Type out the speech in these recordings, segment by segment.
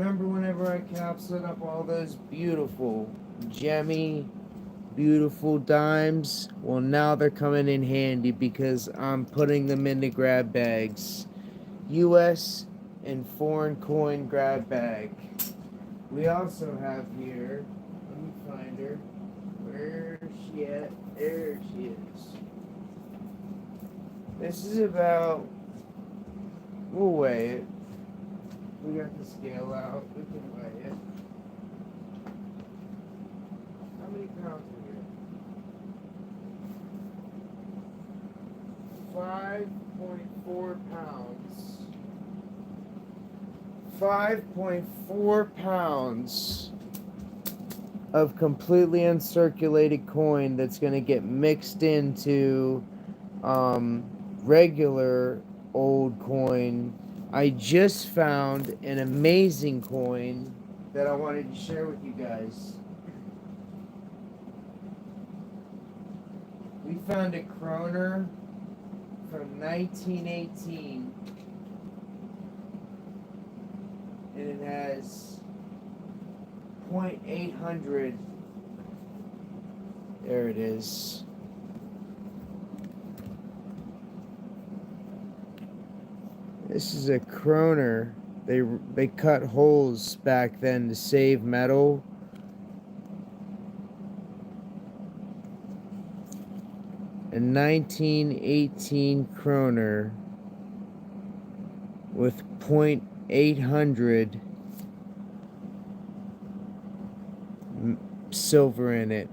Remember whenever I capsuled up all those beautiful, gemmy, beautiful dimes? Well, now they're coming in handy because I'm putting them into grab bags. U.S. and foreign coin grab bag. We also have here, let me find her. Where's she at? There she is. This is about, we'll weigh it. We got the scale out. We can weigh it. How many pounds are here? 5.4 pounds. 5.4 pounds of completely uncirculated coin that's going to get mixed into regular old coin. I just found an amazing coin that I wanted to share with you guys. We found a kroner from 1918, and it has 0.800. There it is. This is a kroner. They cut holes back then to save metal. A 1918 kroner with 0.800 silver in it.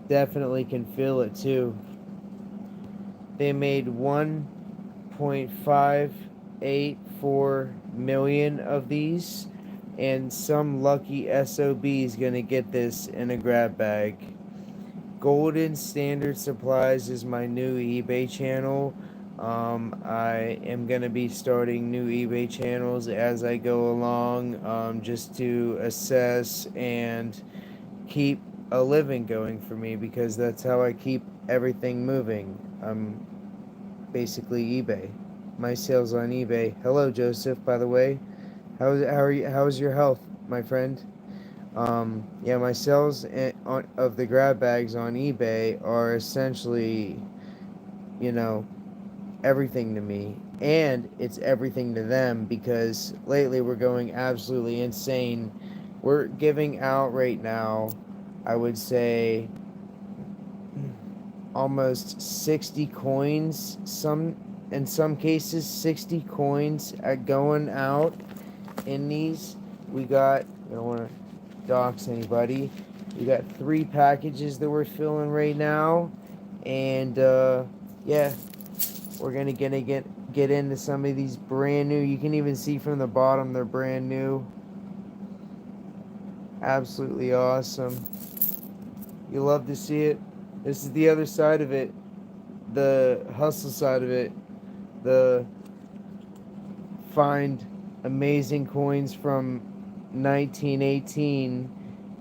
Definitely can feel it too. They made 1.584 million of these, and some lucky SOB is going to get this in a grab bag. Golden Standard Supplies is my new eBay channel. I am going to be starting new eBay channels as I go along, just to assess and keep a living going for me, because that's how I keep everything moving. I'm basically eBay. My sales on eBay. Hello, Joseph, by the way. How are you? How's your health, my friend? Yeah, my sales of the grab bags on eBay are essentially, you know, everything to me, and it's everything to them, because lately we're going absolutely insane. We're giving out right now, I would say, almost 60 coins, in some cases 60 coins going out in these. We got, I don't want to dox anybody, we got 3 packages that we're filling right now, and yeah, we're gonna get into some of these brand new. You can even see from the bottom they're brand new. Absolutely awesome. You love to see it. This is the other side of it, the hustle side of it, the find amazing coins from 1918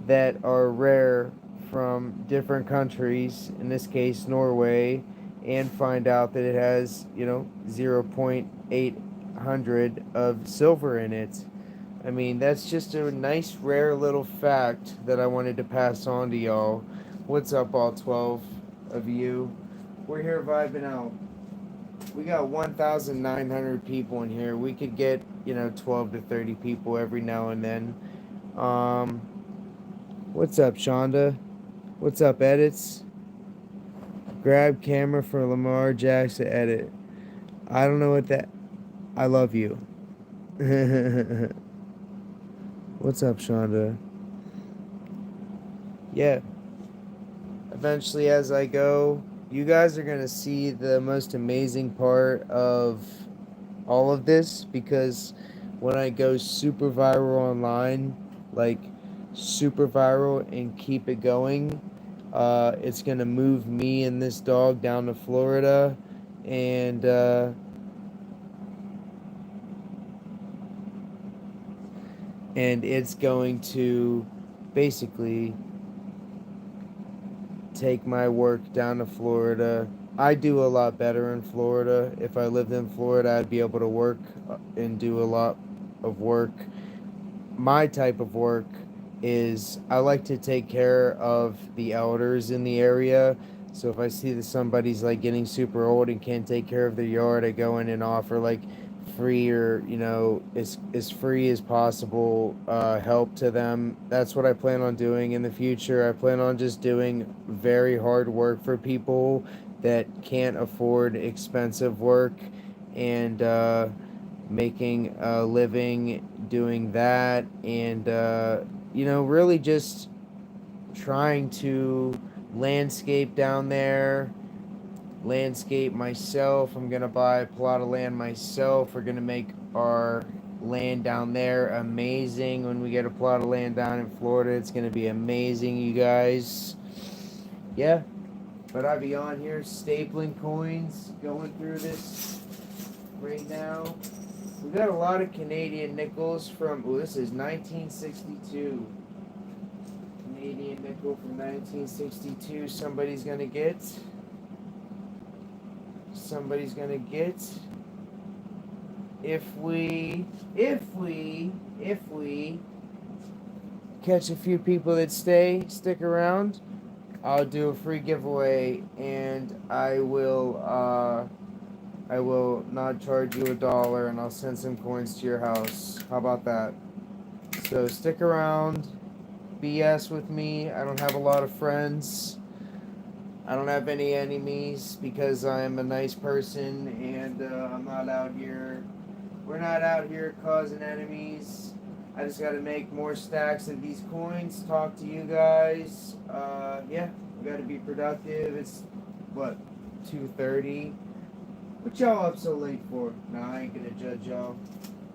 that are rare from different countries, in this case Norway, and find out that it has, 0.800 of silver in it. I mean, that's just a nice rare little fact that I wanted to pass on to y'all. What's up, all 12 of you? We're here vibing out. We got 1,900 people in here. We could get, 12 to 30 people every now and then. What's up, Shonda? What's up, Edits? Grab camera for Lamar Jackson edit. I don't know what that... I love you. What's up, Shonda? Yeah. Eventually, as I go, you guys are going to see the most amazing part of all of this, because when I go super viral online, like super viral, and keep it going, it's going to move me and this dog down to Florida, and it's going to basically take my work down to Florida I do a lot better in Florida. If I lived in Florida, I'd be able to work and do a lot of work. My type of work is I like to take care of the elders in the area. So if I see that somebody's like getting super old and can't take care of their yard, I go in and offer like free or as free as possible help to them. That's what I plan on doing in the future. I plan on just doing very hard work for people that can't afford expensive work and making a living doing that, and really just trying to landscape down there, landscape myself. I'm gonna buy a plot of land myself. We're gonna make our land down there amazing. When we get a plot of land down in Florida, it's gonna be amazing, you guys. Yeah, but I'll be on here stapling coins, going through this right now. We got a lot of Canadian nickels from, oh, this is 1962. Canadian nickel from 1962. Somebody's gonna get. Somebody's gonna get. If we catch a few people that stick around, I'll do a free giveaway, and I will not charge you $1, and I'll send some coins to your house. How about that? So stick around. BS with me. I don't have a lot of friends. I don't have any enemies because I'm a nice person, and I'm not out here. We're not out here causing enemies. I just got to make more stacks of these coins. Talk to you guys. Yeah, we got to be productive. It's what, 2:30. What y'all up so late for? Nah, I ain't gonna judge y'all.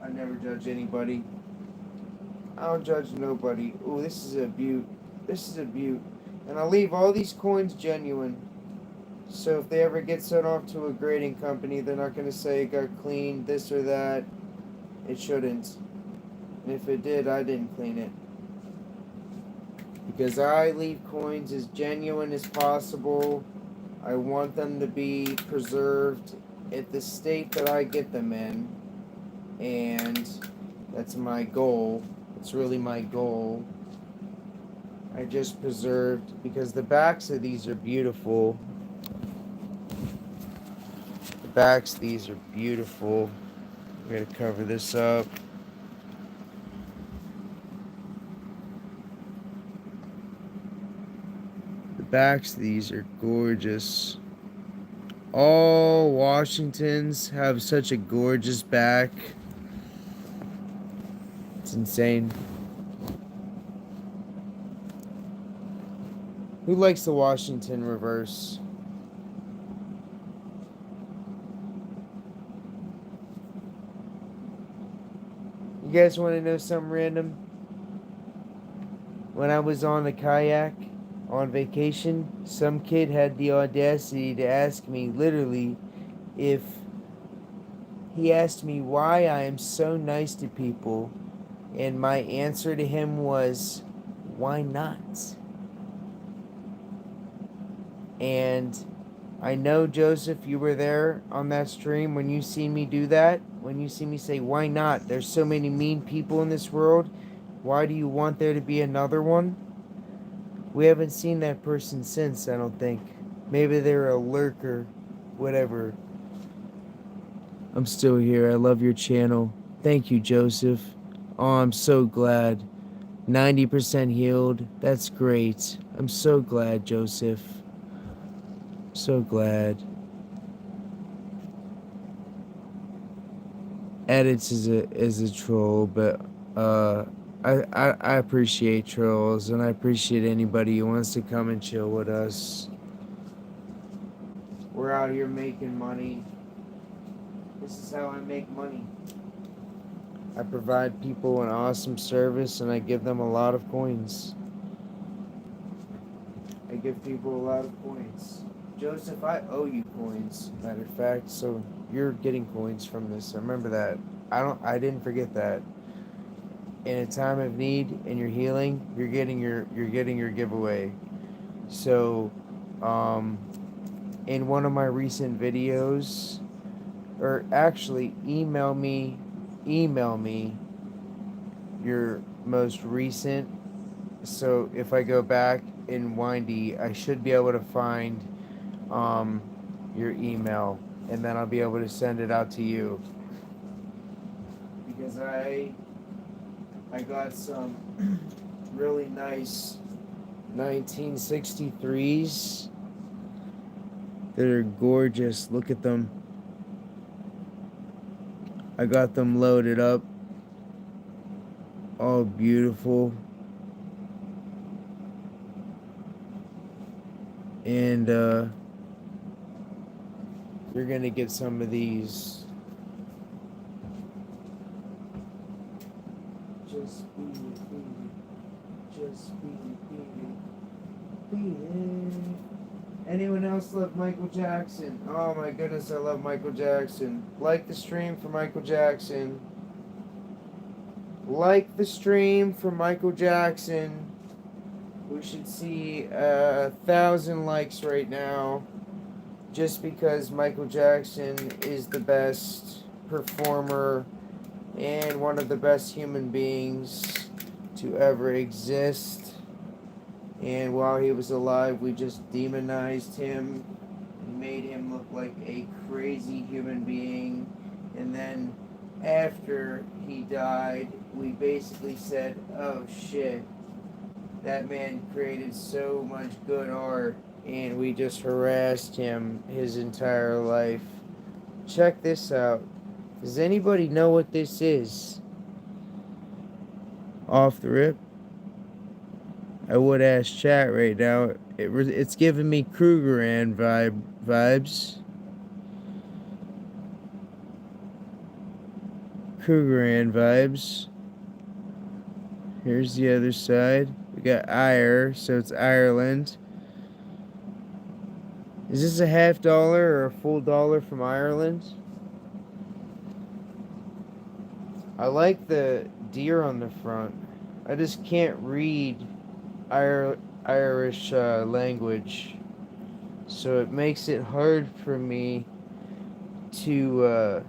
I never judge anybody. I don't judge nobody. Ooh, this is a beaut. This is a beaut. And I'll leave all these coins genuine. So if they ever get sent off to a grading company, they're not gonna say it got cleaned, this or that. It shouldn't. And if it did, I didn't clean it. Because I leave coins as genuine as possible. I want them to be preserved at the state that I get them in. And that's my goal. It's really my goal. I just preserved, because the backs of these are beautiful. The backs of these are beautiful. I'm going to cover this up. The backs of these are gorgeous. All Washingtons have such a gorgeous back. It's insane. Who likes the Washington reverse? You guys want to know something random? When I was on the kayak on vacation, some kid had the audacity to ask me, literally, if he asked me why I am so nice to people, and my answer to him was, why not? And I know, Joseph, you were there on that stream when you see me do that. When you see me say, why not? There's so many mean people in this world. Why do you want there to be another one? We haven't seen that person since, I don't think. Maybe they're a lurker. Whatever. I'm still here. I love your channel. Thank you, Joseph. Oh, I'm so glad. 90% healed. That's great. I'm so glad, Joseph. So glad. Edits is a troll, but I appreciate trolls, and I appreciate anybody who wants to come and chill with us. We're out here making money. This is how I make money. I provide people an awesome service, and I give them a lot of coins. I give people a lot of coins. Joseph, I owe you coins, matter of fact, so you're getting coins from this. Remember that. I didn't forget that. In a time of need and you're healing, you're getting your giveaway. So in one of my recent videos, or actually email me your most recent. So if I go back in Windy, I should be able to find um, your email, and then I'll be able to send it out to you, because I got some really nice 1963s that are gorgeous. Look at them. I got them loaded up, all beautiful. And you're gonna get some of these. Just be just be Anyone else love Michael Jackson? Oh my goodness, I love Michael Jackson. Like the stream for Michael Jackson. Like the stream for Michael Jackson. We should see 1,000 likes right now, just because Michael Jackson is the best performer and one of the best human beings to ever exist. And while he was alive, we just demonized him and made him look like a crazy human being. And then after he died, we basically said, oh shit, that man created so much good art, and we just harassed him his entire life. Check this out. Does anybody know what this is? Off the rip, I would ask chat right now. It's giving me Krugerrand vibes. Krugerrand vibes. Here's the other side. We got Ire, so it's Ireland. Is this a half dollar or a full dollar from Ireland? I like the deer on the front. I just can't read Irish language, so it makes it hard for me to.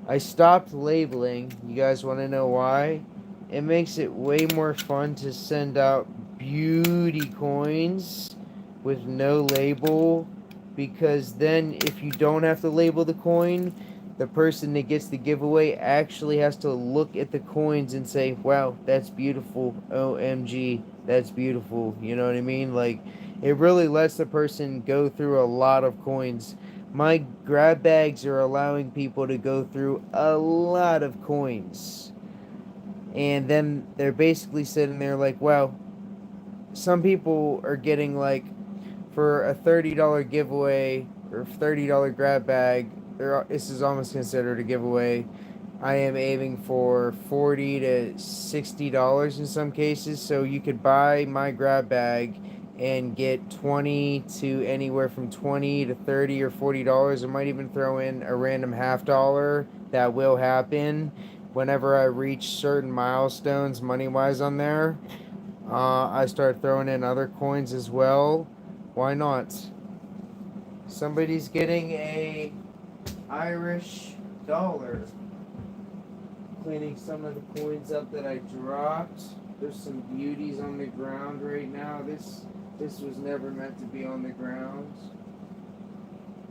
I stopped labeling. You guys want to know why? It makes it way more fun to send out beauty coins with no label, because then if you don't have to label the coin, the person that gets the giveaway actually has to look at the coins and say, wow, that's beautiful. OMG, that's beautiful. You know what I mean? Like, it really lets the person go through a lot of coins. My grab bags are allowing people to go through a lot of coins. And then they're basically sitting there like, wow, some people are getting like, for a $30 giveaway or $30 grab bag, this is almost considered a giveaway. I am aiming for $40 to $60 in some cases. So you could buy my grab bag and get 20 to anywhere from 20 to 30 or $40. I might even throw in a random half dollar. That will happen whenever I reach certain milestones money wise on there. I start throwing in other coins as well. Why not? Somebody's getting a Irish dollar. Cleaning some of the coins up that I dropped. There's some beauties on the ground right now. This was never meant to be on the ground.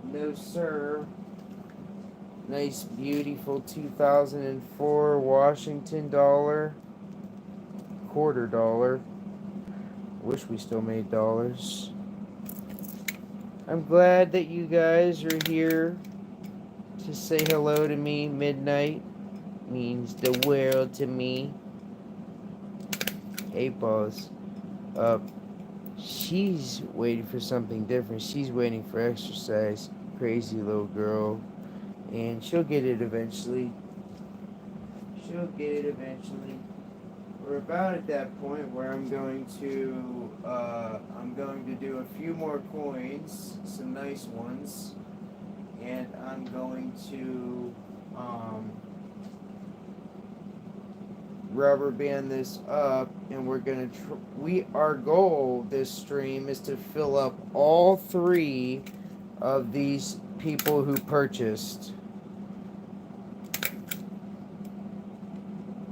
No sir. Nice beautiful 2004 Washington dollar. Quarter dollar. Wish we still made dollars. I'm glad that you guys are here to say hello to me. Midnight means the world to me. Hey, boss. She's waiting for something different. She's waiting for exercise. Crazy little girl. And she'll get it eventually. She'll get it eventually. We're about at that point where I'm going to do a few more coins, some nice ones, and I'm going to rubber band this up, and we're gonna our goal this stream is to fill up all three of these people who purchased.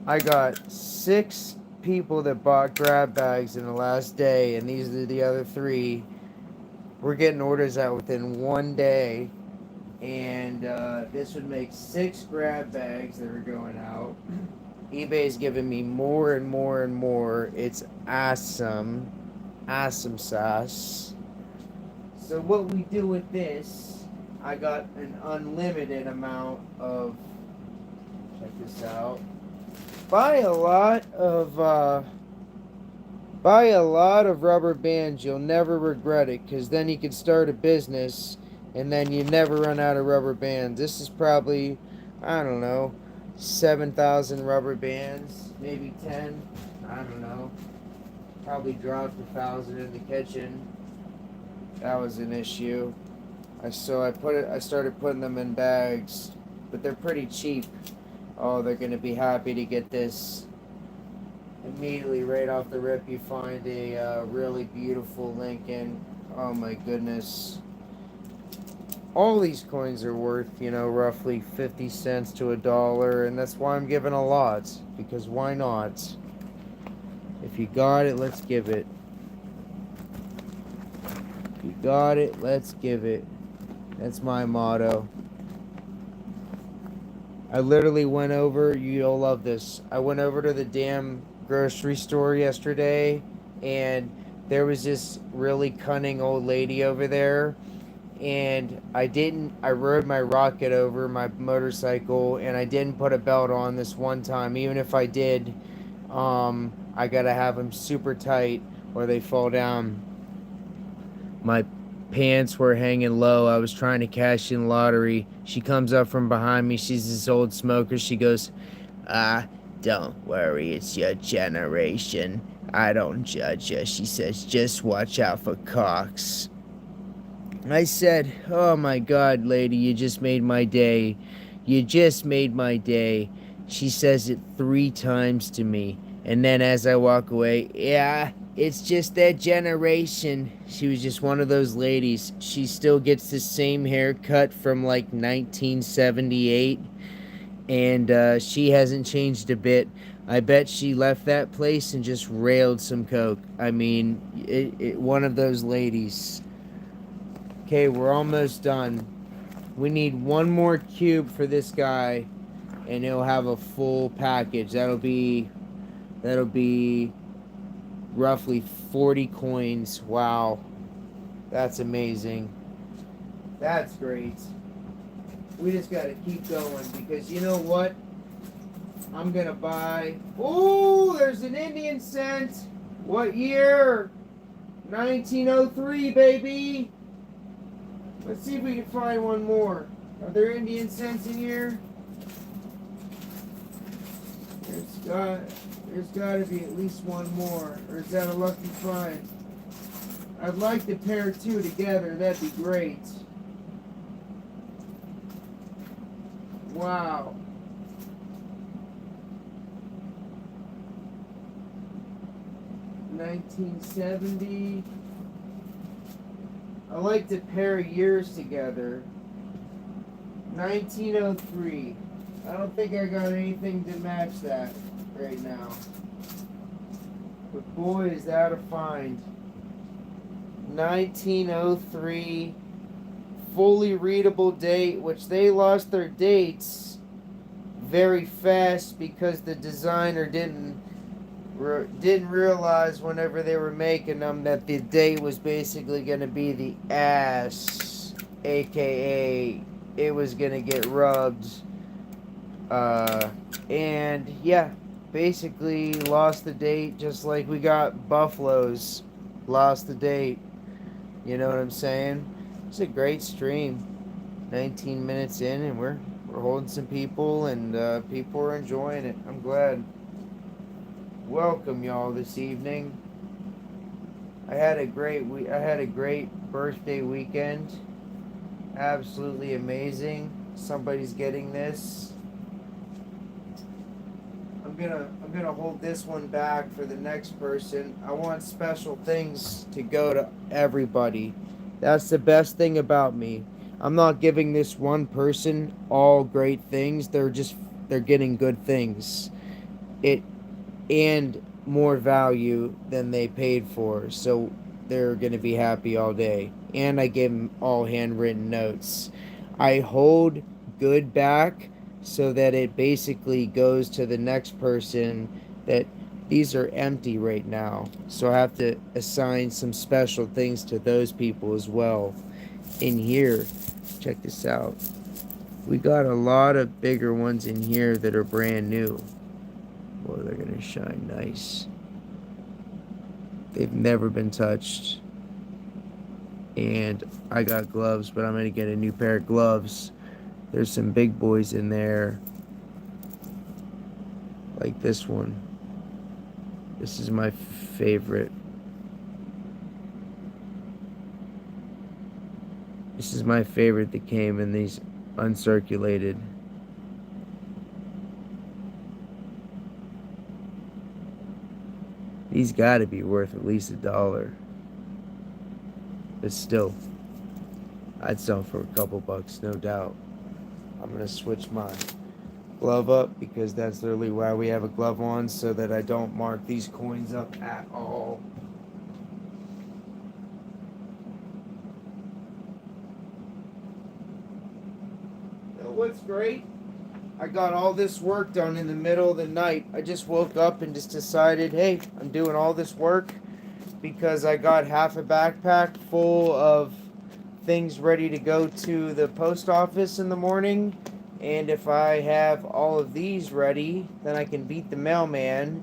I got 6 people that bought grab bags in the last day, and these are the other 3. We're getting orders out within 1 day, and this would make 6 grab bags that are going out. eBay's giving me more and more and more. It's awesome. Awesome sauce. So what we do with this, I got an unlimited amount of, check this out. Buy a lot of rubber bands. You'll never regret it, because then you can start a business and then you never run out of rubber bands. This is probably, I don't know, 7,000 rubber bands, maybe 10. I don't know. Probably dropped 1,000 in the kitchen. That was an issue. I started putting them in bags, but they're pretty cheap. Oh, they're gonna be happy to get this. Immediately, right off the rip, you find a really beautiful Lincoln. Oh my goodness. All these coins are worth, roughly 50 cents to $1, and that's why I'm giving a lot. Because why not? If you got it, let's give it. If you got it, let's give it. That's my motto. I literally went over, you'll love this. I went over to the damn grocery store yesterday, and there was this really cunning old lady over there, and I rode my Rocket over my motorcycle, and I didn't put a belt on this one time. Even if I did, I gotta have them super tight or they fall down. My pants were hanging low. I was trying to cash in lottery. She comes up from behind me. She's this old smoker. She goes, don't worry, it's your generation. I don't judge you. She says, just watch out for cocks. I said, oh my God, lady, you just made my day. You just made my day. She says it 3 times to me. And then as I walk away, yeah, it's just that generation. She was just one of those ladies. She still gets the same haircut from like 1978. And she hasn't changed a bit. I bet she left that place and just railed some coke. I mean, one of those ladies. Okay, we're almost done. We need 1 more cube for this guy, and he'll have a full package. That'll be roughly 40 coins. Wow. That's amazing. That's great. We just gotta keep going, because you know what? I'm gonna buy... Oh, there's an Indian cent. What year? 1903, baby. Let's see if we can find 1 more. Are there Indian cents in here? There's got to be at least 1 more. Or is that a lucky find? I'd like to pair 2 together. That'd be great. Wow. $1970. I like to pair years together. 1903. I don't think I got anything to match that right now. But boy, is that a find. 1903. Fully readable date, which they lost their dates very fast because the designer didn't realize whenever they were making them that the date was basically going to be the ass, aka it was going to get rubbed, and yeah, basically lost the date, just like we got Buffalo's lost the date. You know what I'm saying? It's a great stream. 19 minutes in, and we're holding some people, and people are enjoying it. I'm glad. Welcome, y'all, this evening. I had a great birthday weekend. Absolutely amazing. Somebody's getting this. I'm gonna hold this one back for the next person. I want special things to go to everybody. That's the best thing about me. I'm not giving this one person all great things. They're getting good things. It and more value than they paid for. So they're going to be happy all day. And I gave them all handwritten notes. I hold good back so that it basically goes to the next person that these are empty right now. So I have to assign some special things to those people as well. In here, check this out. We got a lot of bigger ones in here that are brand new. Well, they're gonna shine nice. They've never been touched. And I got gloves, but I'm gonna get a new pair of gloves. There's some big boys in there, like this one. This is my favorite. This is my favorite that came in these uncirculated. These gotta be worth at least $1. But still, I'd sell them for a couple bucks, no doubt. I'm gonna switch my glove up because that's literally why we have a glove on, so that I don't mark these coins up at all. You know what's great? I got all this work done in the middle of the night. I just woke up and just decided, hey, I'm doing all this work because I got half a backpack full of things ready to go to the post office in the morning. And if I have all of these ready, then I can beat the mailman.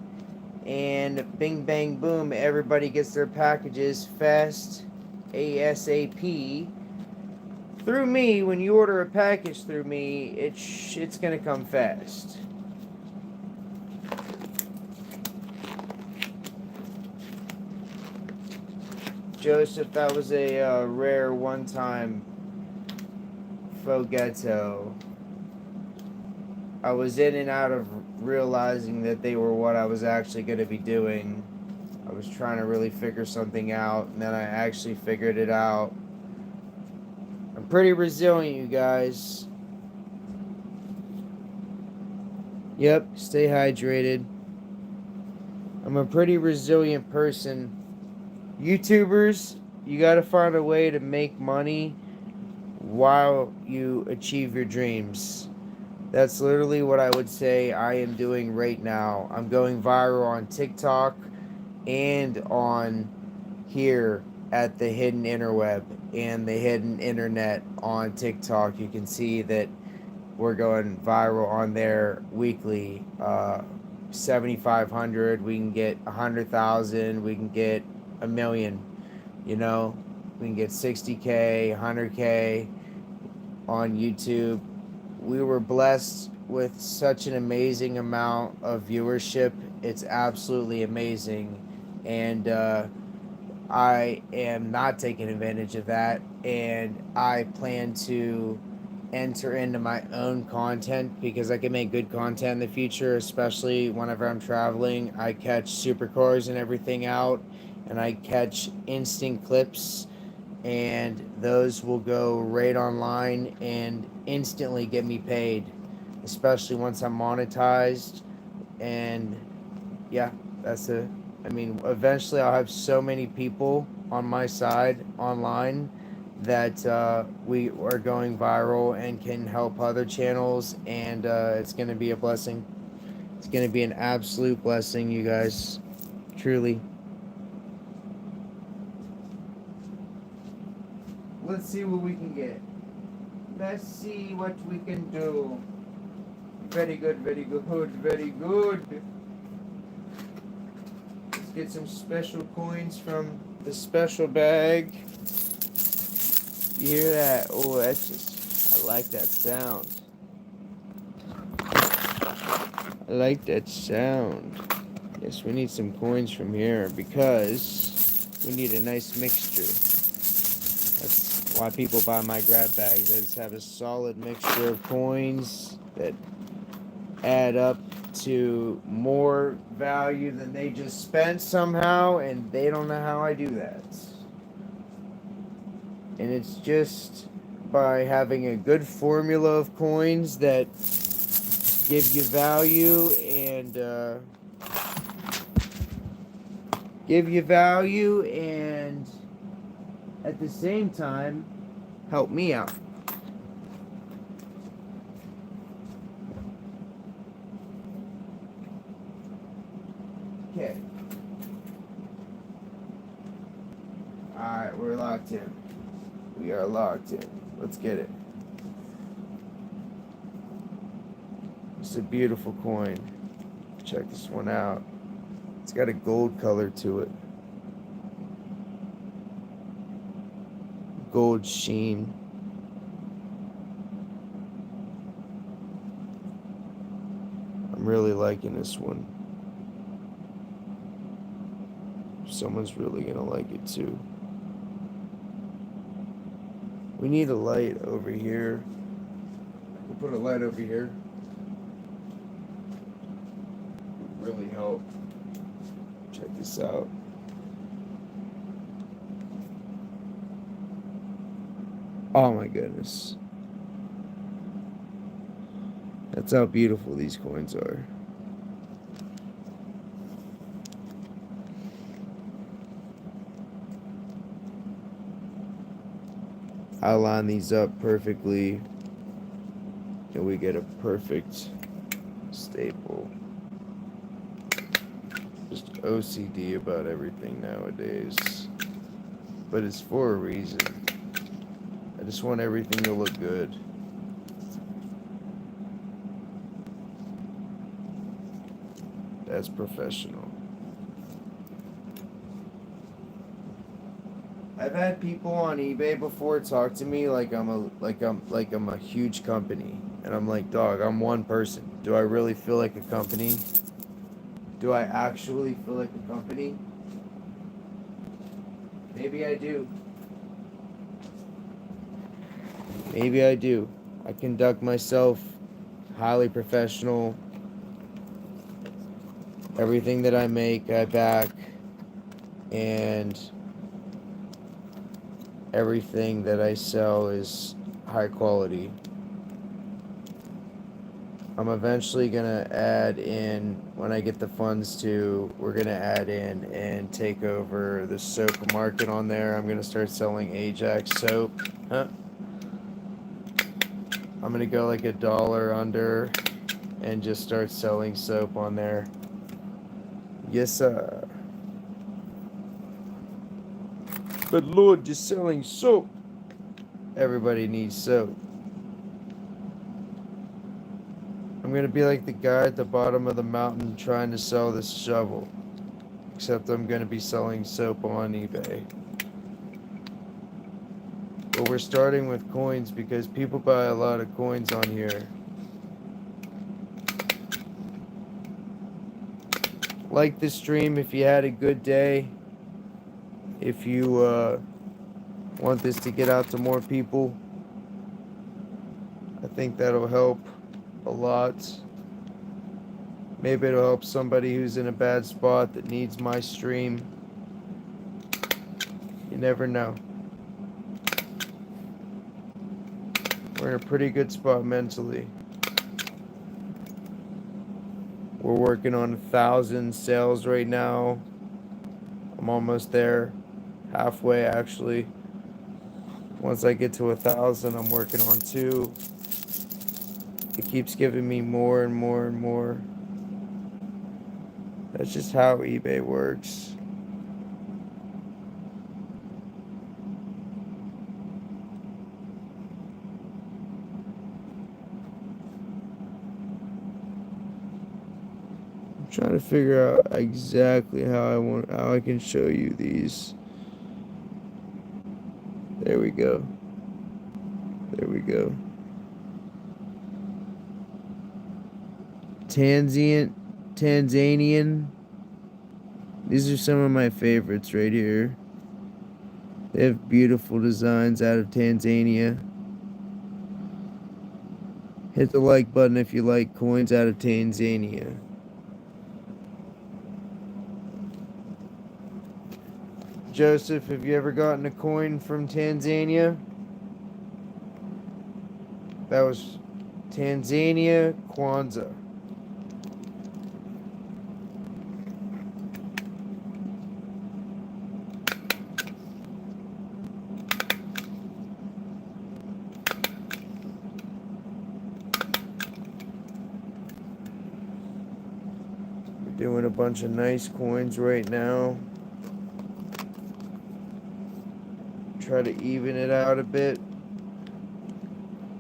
And bing, bang, boom, everybody gets their packages fast, ASAP. Through me, when you order a package through me, it's going to come fast. Joseph, that was a rare one-time Fogetto. I was in and out of realizing that they were what I was actually going to be doing. I was trying to really figure something out, and then I actually figured it out. I'm pretty resilient, you guys. Yep, stay hydrated. I'm a pretty resilient person. YouTubers, you gotta find a way to make money while you achieve your dreams. That's literally what I would say I am doing right now. I'm going viral on TikTok and on here at the hidden interweb and the hidden internet on TikTok. You can see that we're going viral on there weekly. 7,500, we can get 100,000, we can get a million, you know, we can get 60K, 100K on YouTube. We were blessed with such an amazing amount of viewership. It's absolutely amazing. And I am not taking advantage of that. And I plan to enter into my own content because I can make good content in the future, especially whenever I'm traveling. I catch supercars and everything out, and I catch instant clips, and those will go right online and instantly get me paid, especially once I'm monetized. And yeah, I mean, eventually I'll have so many people on my side online that we are going viral and can help other channels, and it's going to be a blessing. It's going to be an absolute blessing, you guys. Truly. Let's see what we can get. Let's see what we can do. Very good, very good, very good. Let's get some special coins from the special bag. You hear that? Oh, that's just, I like that sound. I like that sound. Yes, we need some coins from here because we need a nice mixture. That's why people buy my grab bags. I just have a solid mixture of coins that add up to more value than they just spent somehow, and they don't know how I do that. And it's just by having a good formula of coins that give you value and at the same time help me out. Okay. Alright, we're locked in. We are locked in. Let's get it. It's a beautiful coin. Check this one out. It's got a gold color to it. Gold sheen. I'm really liking this one. Someone's really gonna like it too. We need a light over here. We'll put a light over here. Really help. Check this out. Oh my goodness. That's how beautiful these coins are. I line these up perfectly and we get a perfect staple. Just OCD about everything nowadays. But it's for a reason. I just want everything to look good. That's professional. I've had people on eBay before talk to me like I'm a huge company, and I'm like, dog, I'm one person. Do I really feel like a company? Do I actually feel like a company? Maybe I do. Maybe I do. I conduct myself highly professional. Everything that I make, I back, and everything that I sell is high quality. I'm eventually gonna add in, when I get the funds to, we're gonna add in and take over the soap market on there. I'm gonna start selling Ajax soap. Huh? I'm gonna go like $1 under and just start selling soap on there. Yes, sir. But Lord, just selling soap. Everybody needs soap. I'm gonna be like the guy at the bottom of the mountain trying to sell this shovel. Except I'm gonna be selling soap on eBay. But we're starting with coins because people buy a lot of coins on here. Like the stream if you had a good day. If you want this to get out to more people, I think that'll help a lot. Maybe it'll help somebody who's in a bad spot that needs my stream. You never know. We're in a pretty good spot mentally. We're working on 1,000 sales right now. I'm almost there. Halfway, actually. Once I get to 1,000, I'm working on 2. It keeps giving me more and more and more. That's just how eBay works. I'm trying to figure out exactly how I can show you these. There we go. There we go. Tanzanian. These are some of my favorites right here. They have beautiful designs out of Tanzania. Hit the like button if you like coins out of Tanzania. Joseph, have you ever gotten a coin from Tanzania? That was Tanzania Kwanzaa. We're doing a bunch of nice coins right now. Try to even it out a bit.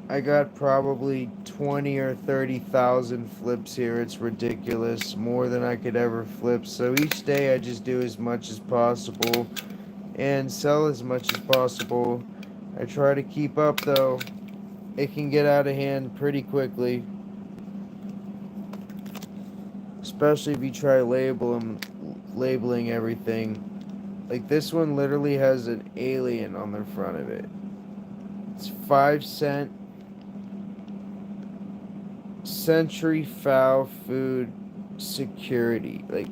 I got probably 20 or 30,000 flips here. It's ridiculous. More than I could ever flip. So each day I just do as much as possible and sell as much as possible. I try to keep up though. It can get out of hand pretty quickly. Especially if you try labeling everything. Like this one literally has an alien on the front of it. It's 5 cent Century Fowl Food Security. Like,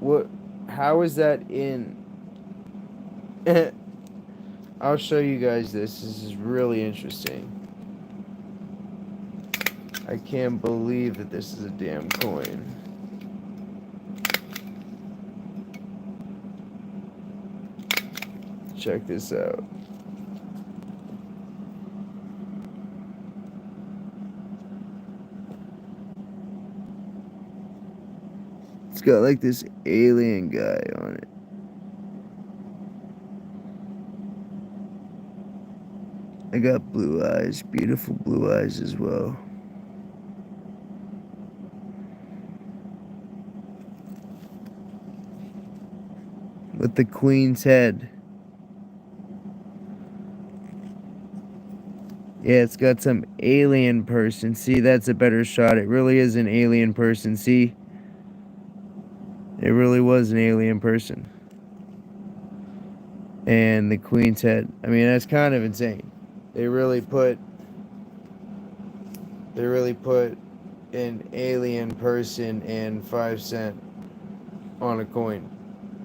what? How is that in? I'll show you guys this. This is really interesting. I can't believe that this is a damn coin. Check this out. It's got like this alien guy on it. I got blue eyes, beautiful blue eyes as well. With the queen's head. Yeah, it's got some alien person. See, that's a better shot. It really is an alien person. See? It really was an alien person. And the queen's head. I mean, that's kind of insane. They really put an alien person and 5 cent on a coin.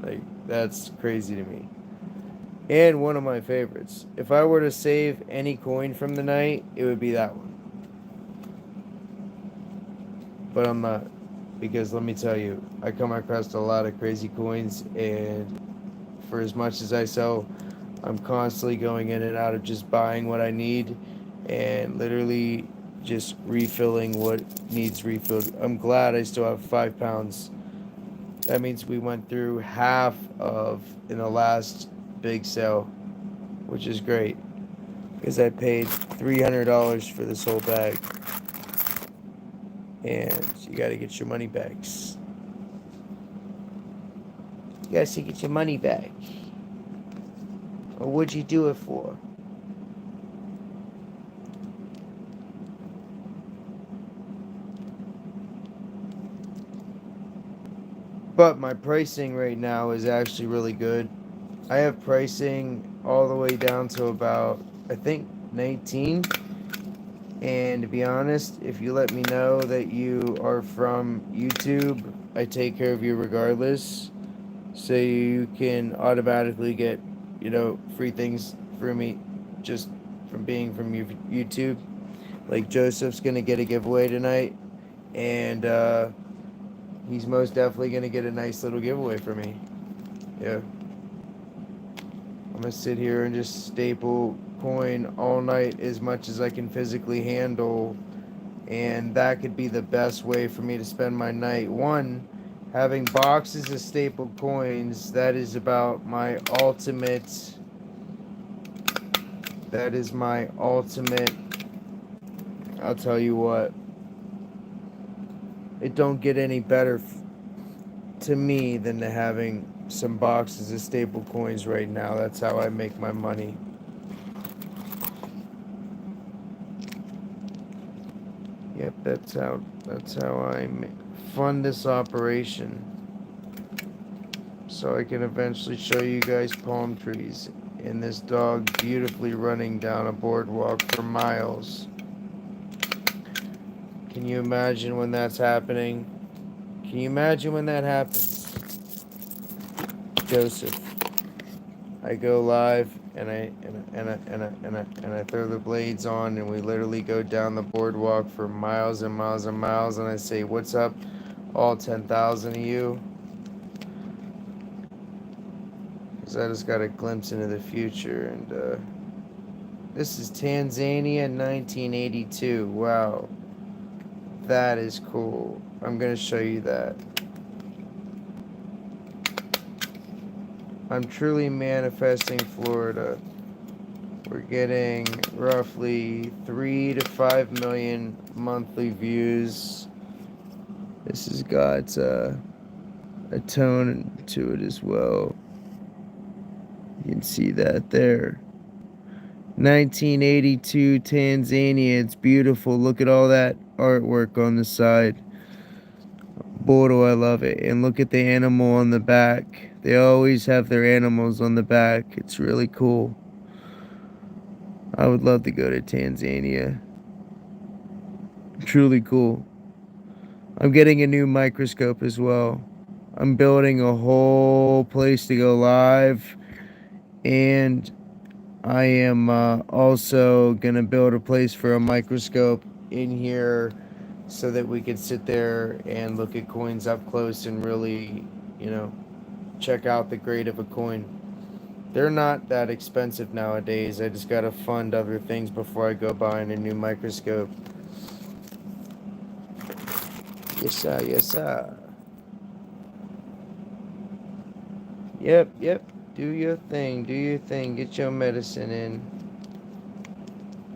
Like, that's crazy to me. And one of my favorites. If I were to save any coin from the night, it would be that one. But I'm not. Because let me tell you, I come across a lot of crazy coins, and for as much as I sell, I'm constantly going in and out of just buying what I need and literally just refilling what needs refilled. I'm glad I still have 5 pounds. That means we went through half of in the last big sale, which is great because I paid $300 for this whole bag. And you got to get your money back. You got to get your money back. Or what'd you do it for? But my pricing right now is actually really good. I have pricing all the way down to about, I think, 19. And to be honest, if you let me know that you are from YouTube, I take care of you regardless. So you can automatically get, free things for me just from being from YouTube. Like Joseph's going to get a giveaway tonight. And he's most definitely going to get a nice little giveaway for me. Yeah. I'm going to sit here and just staple coin all night as much as I can physically handle, and that could be the best way for me to spend my night. One, having boxes of stapled coins, that is about my ultimate, I'll tell you what, it don't get any better to me than to having some boxes of staple coins right now. That's how I make my money. Yep, that's how I fund this operation. So I can eventually show you guys palm trees and this dog beautifully running down a boardwalk for miles. Can you imagine when that's happening? Can you imagine when that happens? Joseph. I go live and I throw the blades on and we literally go down the boardwalk for miles and miles and miles and I say, "What's up, all 10,000 of you?" Because I just got a glimpse into the future. And this is Tanzania 1982. Wow, that is cool. I'm gonna show you that. I'm truly manifesting Florida. We're getting roughly 3 to 5 million monthly views. This has got a tone to it as well. You can see that there. 1982 Tanzania. It's beautiful. Look at all that artwork on the side. Boy, do I love it. And look at the animal on the back. They always have their animals on the back. It's really cool. I would love to go to Tanzania. Truly cool. I'm getting a new microscope as well. I'm building a whole place to go live. And I am also going to build a place for a microscope in here so that we could sit there and look at coins up close and really, you know, check out the grade of a coin. They're not that expensive nowadays. I just got to fund other things before I go buying a new microscope. Yes, sir. Yes, sir. Yep. Do your thing. Do your thing. Get your medicine in.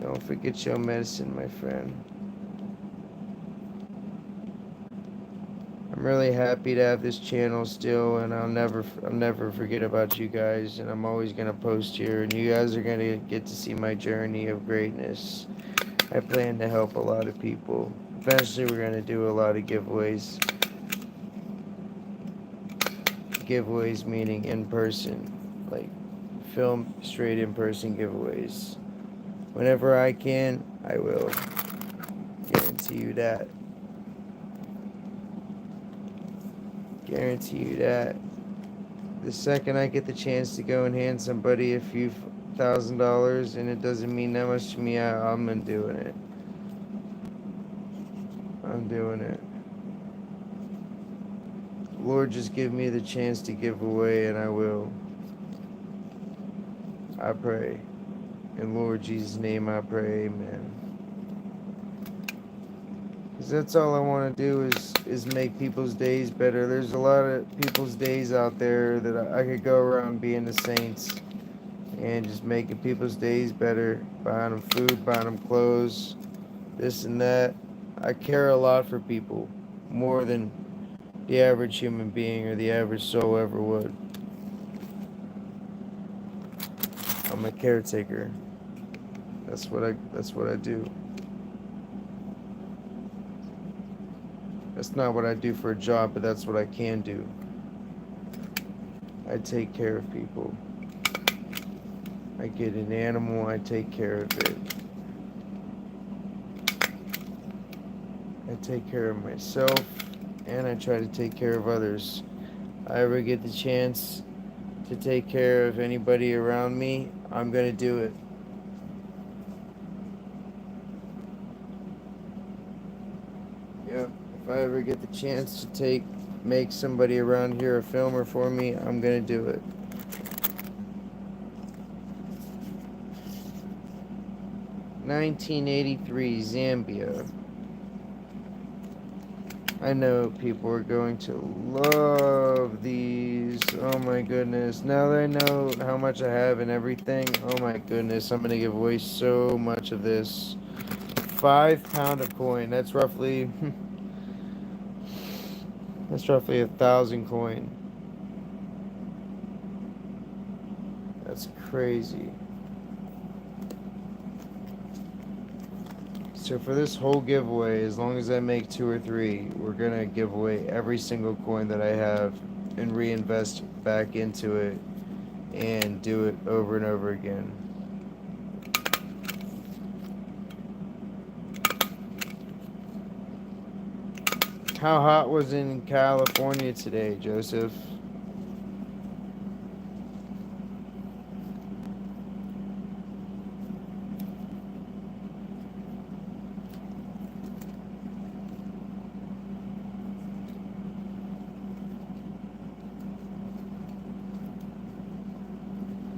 Don't forget your medicine, my friend. I'm really happy to have this channel still, and I'll never forget about you guys, and I'm always gonna post here, and you guys are gonna get to see my journey of greatness. I plan to help a lot of people. Eventually, we're gonna do a lot of giveaways. Giveaways meaning in person, like film straight in person giveaways. Whenever I can, I will. Guarantee you that. Guarantee you that. The second I get the chance to go and hand somebody a few $1,000 and it doesn't mean that much to me, I'm doing it. I'm doing it. Lord, just give me the chance to give away and I will. I pray. In Lord Jesus' name I pray, amen. Because that's all I want to do is make people's days better. There's a lot of people's days out there that I could go around being the saints and just making people's days better, buying them food, buying them clothes, this and that. I care a lot for people, more than the average human being or the average soul ever would. I'm a caretaker. That's what I do. That's not what I do for a job, but that's what I can do. I take care of people. I get an animal, I take care of it. I take care of myself, and I try to take care of others. If I ever get the chance to take care of anybody around me, I'm gonna do it. Yep. If I ever get the chance to make somebody around here a filmer for me, I'm gonna do it. (1983) Zambia. I know people are going to love these. Oh my goodness. Now that I know how much I have and everything, oh my goodness, I'm going to give away so much of this. 5 pound of coin. That's roughly 1,000 coin. That's crazy. So for this whole giveaway, as long as I make 2 or 3, we're going to give away every single coin that I have and reinvest back into it and do it over and over again. How hot was it in California today, Joseph?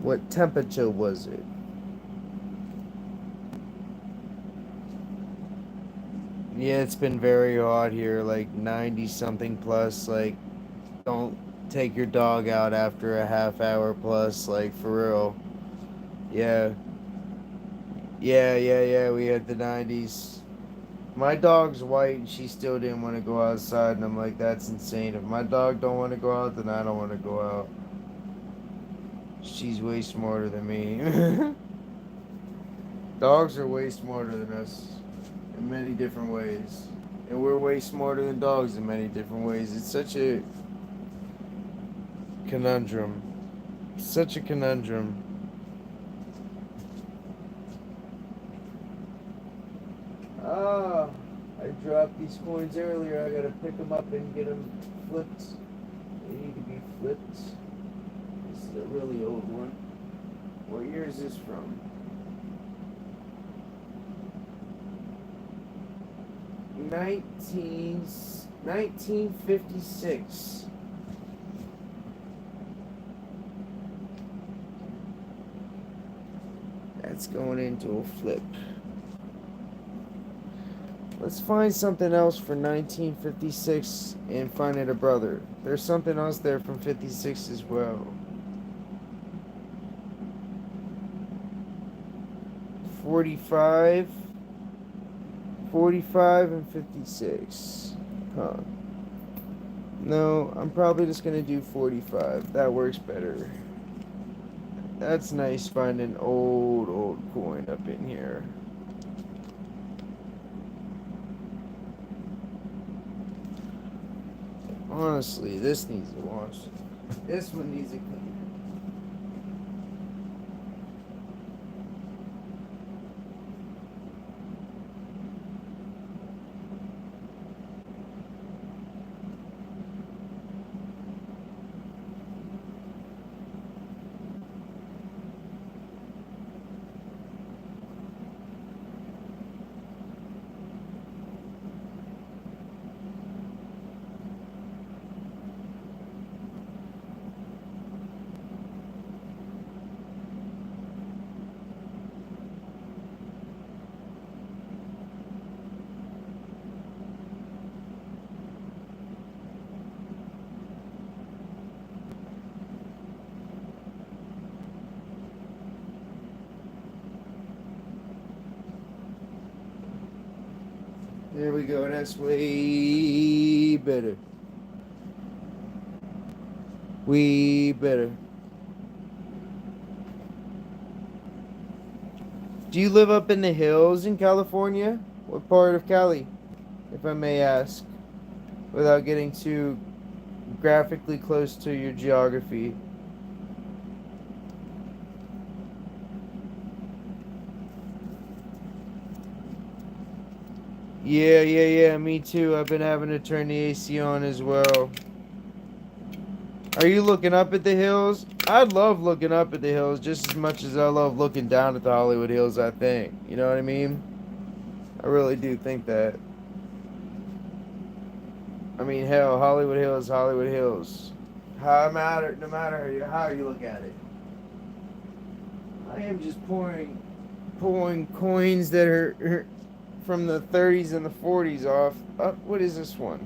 What temperature was it? Yeah, it's been very hot here, like 90 something plus. Like, don't take your dog out after a half hour plus, like, for real. Yeah, yeah. We had the 90s. My dog's white and she still didn't want to go outside, and I'm like, that's insane. If my dog don't want to go out, then I don't want to go out. She's way smarter than me. Dogs are way smarter than us in many different ways. And we're way smarter than dogs in many different ways. It's such a conundrum. Such a conundrum. Ah, I dropped these coins earlier. I gotta pick them up and get them flipped. They need to be flipped. This is a really old one. What year is this from? 1956. That's going into a flip. Let's find something else for 1956 and find it a brother. There's something else there from 56 as well. 45, 45 and 56. Huh. No, I'm probably just going to do 45. That works better. That's nice finding old coin up in here. Honestly, this needs a wash. This one needs a clean. There we go. That's way better. Way better. Do you live up in the hills in California? What part of Cali, if I may ask, without getting too graphically close to your geography? Yeah, me too. I've been having to turn the AC on as well. Are you looking up at the hills? I love looking up at the hills just as much as I love looking down at the Hollywood Hills, I think. You know what I mean? I really do think that. I mean, hell, Hollywood Hills, Hollywood Hills. No matter how you look at it. I am just pulling coins that are from the 30s and the 40s off. What is this one?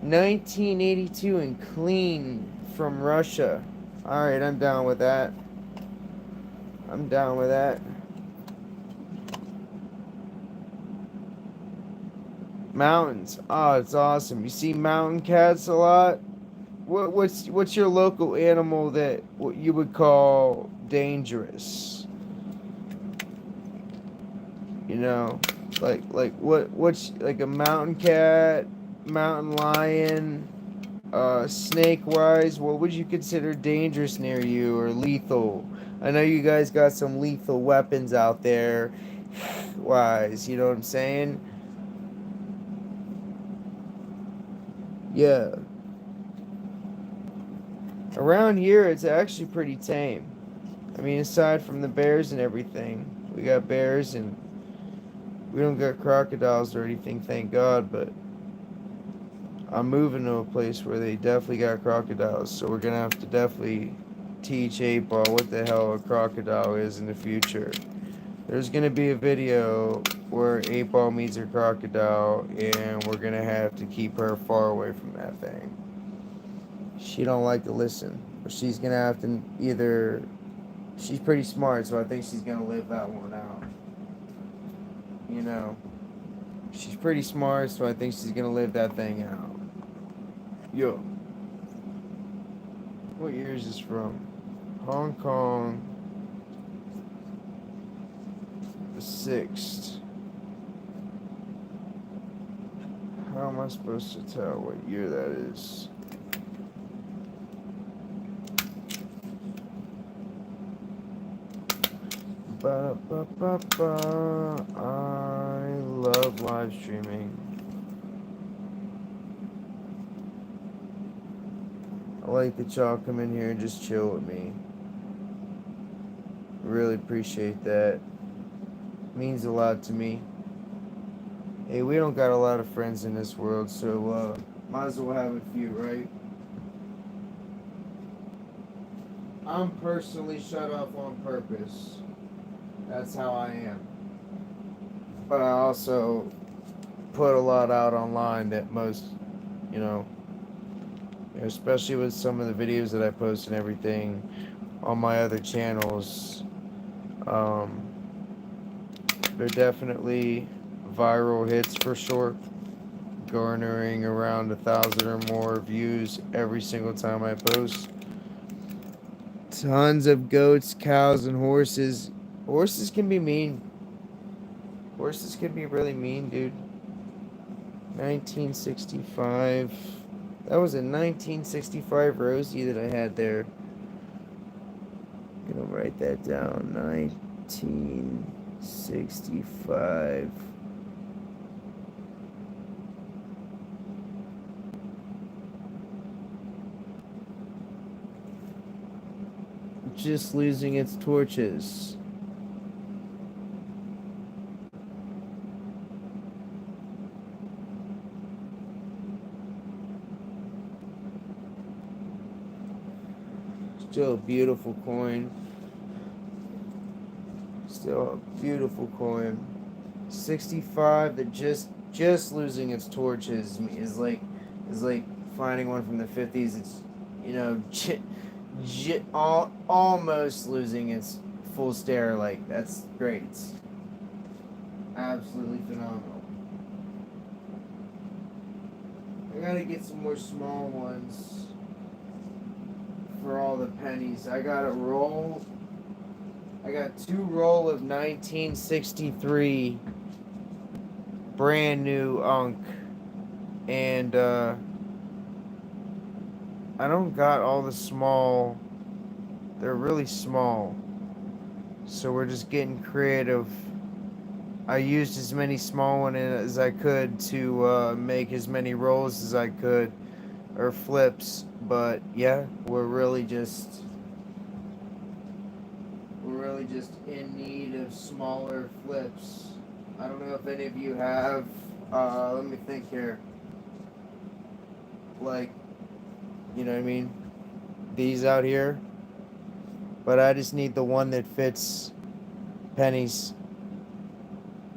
1982 and clean from Russia. Alright, I'm down with that. I'm down with that. Mountains. Oh, it's awesome. You see mountain cats a lot? What's your local animal that what you would call dangerous? You know, what's like a mountain cat, mountain lion, snake wise, what would you consider dangerous near you or lethal? I know you guys got some lethal weapons out there wise, you know what I'm saying? Yeah. Around here it's actually pretty tame. I mean, aside from the bears and everything, we got bears and we don't got crocodiles or anything, thank God, but I'm moving to a place where they definitely got crocodiles, so we're gonna have to definitely teach 8-Ball what the hell a crocodile is in the future. There's gonna be a video where 8-Ball meets a crocodile, and we're gonna have to keep her far away from that thing. She don't like to listen, but she's gonna have to either. She's pretty smart, so I think she's gonna live that one out. You know, she's pretty smart, so I think she's gonna live that thing out. Yo, what year is this from? Hong Kong, the 6th. How am I supposed to tell what year that is? Ba-ba-ba-ba. I love live streaming. I like that y'all come in here and just chill with me. Really appreciate that. Means a lot to me. Hey, we don't got a lot of friends in this world, so might as well have a few, right? I'm personally shut off on purpose. That's how I am. But I also put a lot out online that most, you know, especially with some of the videos that I post and everything on my other channels, they're definitely viral hits for sure, garnering around 1,000 or more views every single time I post. Tons of goats, cows, and horses. Horses can be mean. Horses can be really mean, dude. 1965. That was a 1965 Rosie that I had there. I'm gonna write that down. 1965. Just losing its torches. Still a beautiful coin. Still a beautiful coin. 65 that just losing its torches is like finding one from the 50s. It's, you know, almost losing its full stare. Like, that's great. It's absolutely phenomenal. I gotta get some more small ones for all the pennies. I got two roll of 1963 brand new Unk, and I don't got all the small. They're really small, so we're just getting creative. I used as many small ones as I could to make as many rolls as I could, or flips. But yeah, we're really just in need of smaller flips. I don't know if any of you have. Let me think here. Like, you know what I mean? These out here. But I just need the one that fits pennies.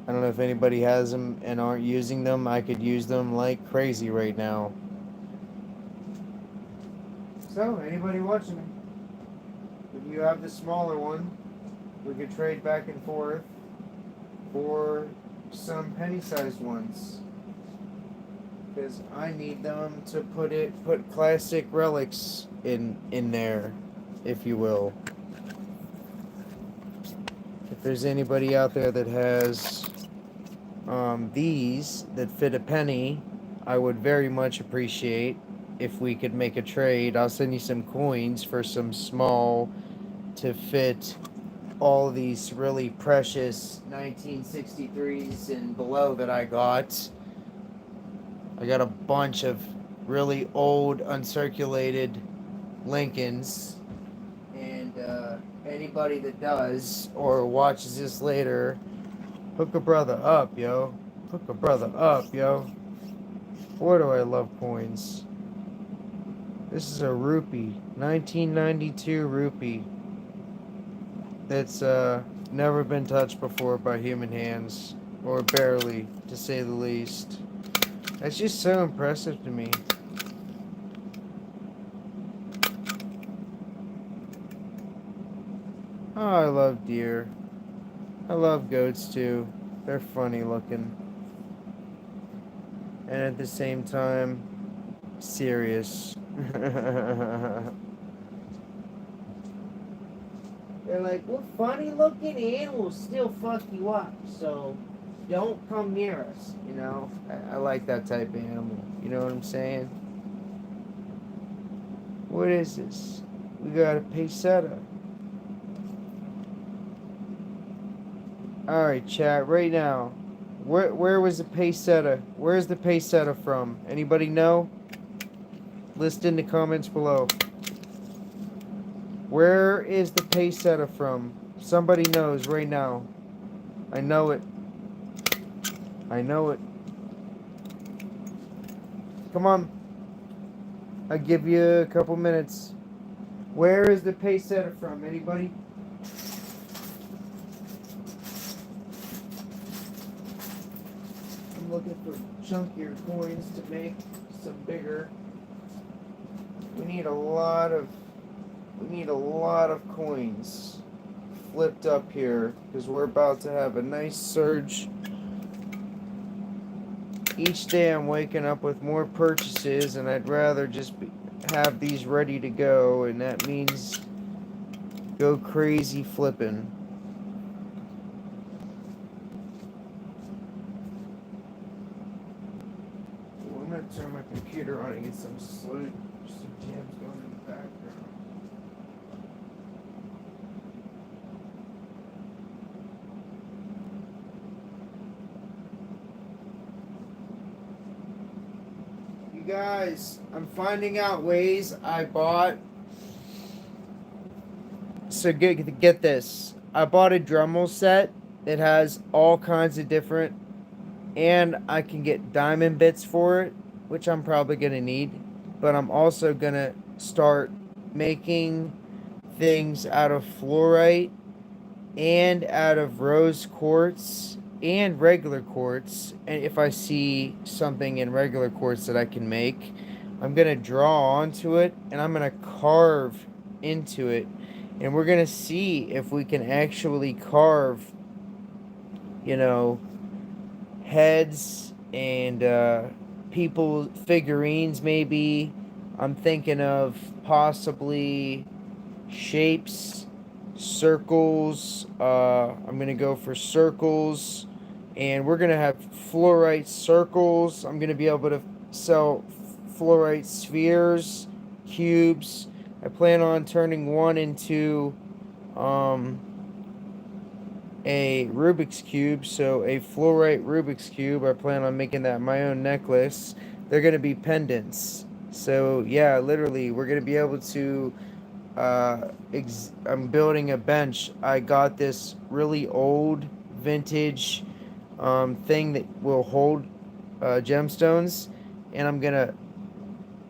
I don't know if anybody has them and aren't using them. I could use them like crazy right now. So, anybody watching me? If you have the smaller one, we could trade back and forth for some penny-sized ones. Because I need them to put classic relics in there, if you will. If there's anybody out there that has these that fit a penny, I would very much appreciate if we could make a trade. I'll send you some coins for some small to fit all these really precious 1963s and below that I got. I got a bunch of really old uncirculated Lincolns, and anybody that does or watches this later, hook a brother up, yo. Hook a brother up, yo. Boy, do I love coins. This is a rupee, 1992 rupee. That's never been touched before by human hands, or barely, to say the least. That's just so impressive to me. Oh, I love deer. I love goats too. They're funny looking. And at the same time, serious. They're like, we're funny looking animals still fuck you up, so don't come near us, you know? I like that type of animal. You know what I'm saying? What is this? We got a peseta. Alright, chat, right now. Where was the peseta? Where's the peseta from? Anybody know? List in the comments below. Where is the peseta from? Somebody knows right now. I know it. I know it. Come on. I'll give you a couple minutes. Where is the peseta from? Anybody? I'm looking for chunkier coins to make some bigger. We need a lot of coins flipped up here because we're about to have a nice surge. Each day I'm waking up with more purchases, and I'd rather just have these ready to go, and that means go crazy flipping. Well, I'm gonna turn my computer on and get some sleep. Some jams going in the background. You guys, I'm finding out ways I bought. So get this. I bought a Dremel set that has all kinds of different, and I can get diamond bits for it, which I'm probably gonna need. But I'm also gonna start making things out of fluorite and out of rose quartz and regular quartz. And if I see something in regular quartz that I can make, I'm gonna draw onto it and I'm gonna carve into it, and we're gonna see if we can actually carve, you know, heads and people figurines. Maybe I'm thinking of possibly shapes, circles. I'm gonna go for circles, and we're gonna have fluorite circles. I'm gonna be able to sell fluorite spheres, cubes. I plan on turning one into a Rubik's Cube, so a fluorite Rubik's Cube. I plan on making that my own necklace. They're gonna be pendants. So yeah, literally, we're gonna be able to I'm building a bench. I got this really old vintage thing that will hold gemstones, and I'm gonna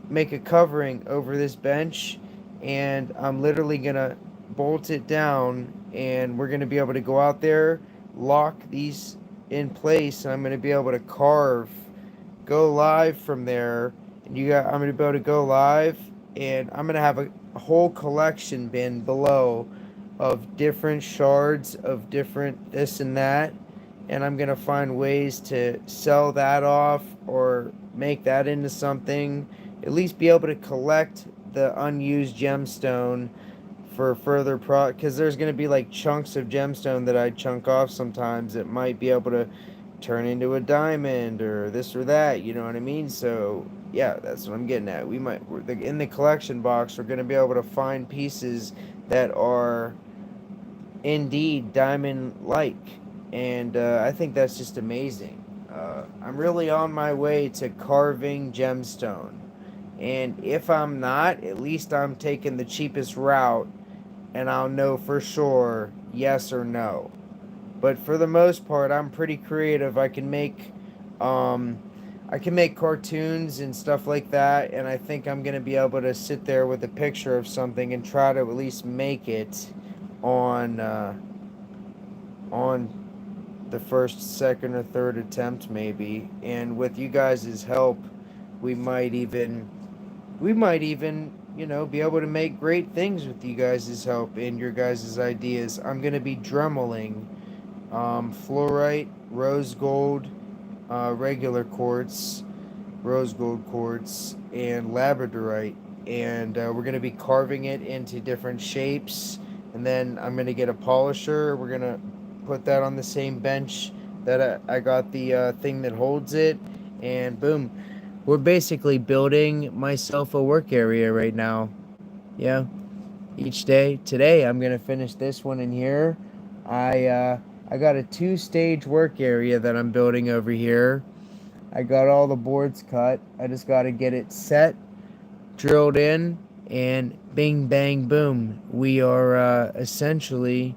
make a covering over this bench, and I'm literally gonna bolt it down, and we're gonna be able to go out there, lock these in place, and I'm gonna be able to carve, go live from there, and I'm gonna be able to go live, and I'm gonna have a whole collection bin below of different shards of different this and that, and I'm gonna find ways to sell that off or make that into something, at least be able to collect the unused gemstone for further because there's going to be like chunks of gemstone that I chunk off sometimes that might be able to turn into a diamond or this or that, you know what I mean? So yeah, that's what I'm getting at. In the collection box, we're going to be able to find pieces that are indeed diamond like, and I think that's just amazing. I'm really on my way to carving gemstone, and if I'm not, at least I'm taking the cheapest route, and I'll know for sure yes or no. But for the most part, I'm pretty creative. Um, I can make cartoons and stuff like that, and I think I'm gonna be able to sit there with a picture of something and try to at least make it on on the first, second, or third attempt, maybe. And with you guys' help, we might even be able to make great things with you guys' help and your guys' ideas. I'm gonna be dremeling fluorite, rose gold, regular quartz, rose gold quartz, and labradorite. And we're going to be carving it into different shapes. And then I'm going to get a polisher. We're going to put that on the same bench that I got the thing that holds it. And boom. We're basically building myself a work area right now. Yeah. Each day. Today, I'm going to finish this one in here. I got a 2-stage work area that I'm building over here. I got all the boards cut. I just got to get it set, drilled in, and bing, bang, boom. We are essentially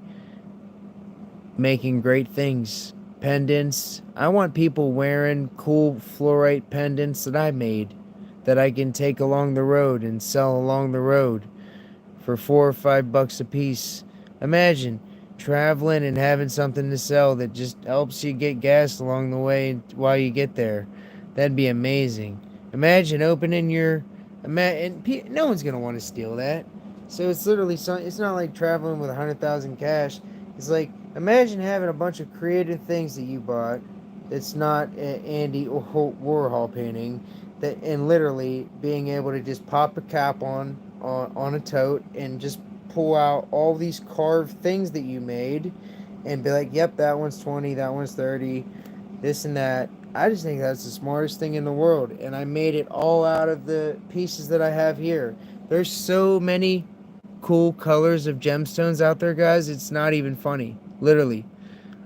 making great things. Pendants. I want people wearing cool fluorite pendants that I made that I can take along the road and sell along the road for $4 or $5 a piece. Imagine traveling and having something to sell that just helps you get gas along the way while you get there. That'd be amazing. Imagine opening your, no one's gonna want to steal that. So it's literally it's not like traveling with 100,000 cash. It's like imagine having a bunch of creative things that you bought. That's not an Andy Warhol painting. That and literally being able to just pop a cap on a tote and just pull out all these carved things that you made and be like, yep, that one's 20, that one's 30, this and that. I just think that's the smartest thing in the world. And I made it all out of the pieces that I have here. There's so many cool colors of gemstones out there, guys. It's not even funny. Literally.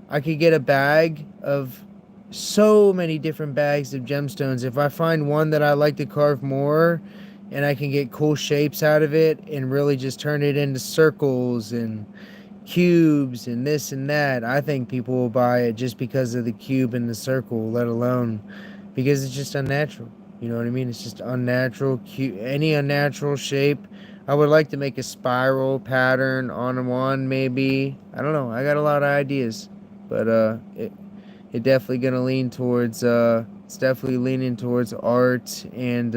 I could get a bag of so many different bags of gemstones. If I find one that I like to carve more and I can get cool shapes out of it and really just turn it into circles and cubes and this and that, I think people will buy it just because of the cube and the circle, let alone because it's just unnatural. You know what I mean? It's just unnatural. Any unnatural shape. I would like to make a spiral pattern on one, maybe. I don't know. I got a lot of ideas, but it definitely gonna lean towards. It's definitely leaning towards art and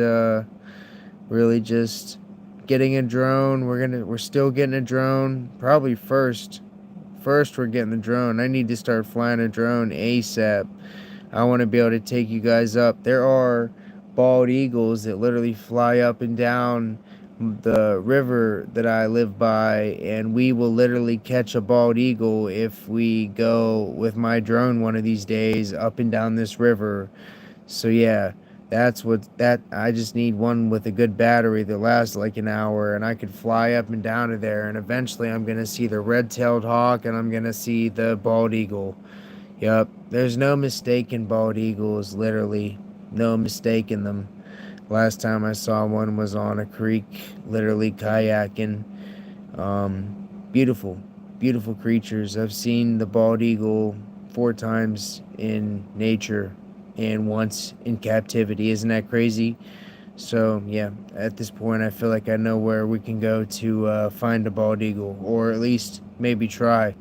really just getting a drone. We're still getting a drone. Probably first. First, we're getting the drone. I need to start flying a drone ASAP. I want to be able to take you guys up. There are bald eagles that literally fly up and down the river that I live by, and we will literally catch a bald eagle if we go with my drone one of these days up and down this river. So yeah, I just need one with a good battery that lasts like an hour, and I could fly up and down to there, and eventually I'm gonna see the red-tailed hawk and I'm gonna see the bald eagle. Yep, there's no mistaking bald eagles, literally. No mistaking them. Last time I saw one was on a creek, literally kayaking. Beautiful, beautiful creatures. I've seen the bald eagle 4 times in nature and once in captivity. Isn't that crazy? So, yeah, at this point, I feel like I know where we can go to find a bald eagle, or at least maybe try.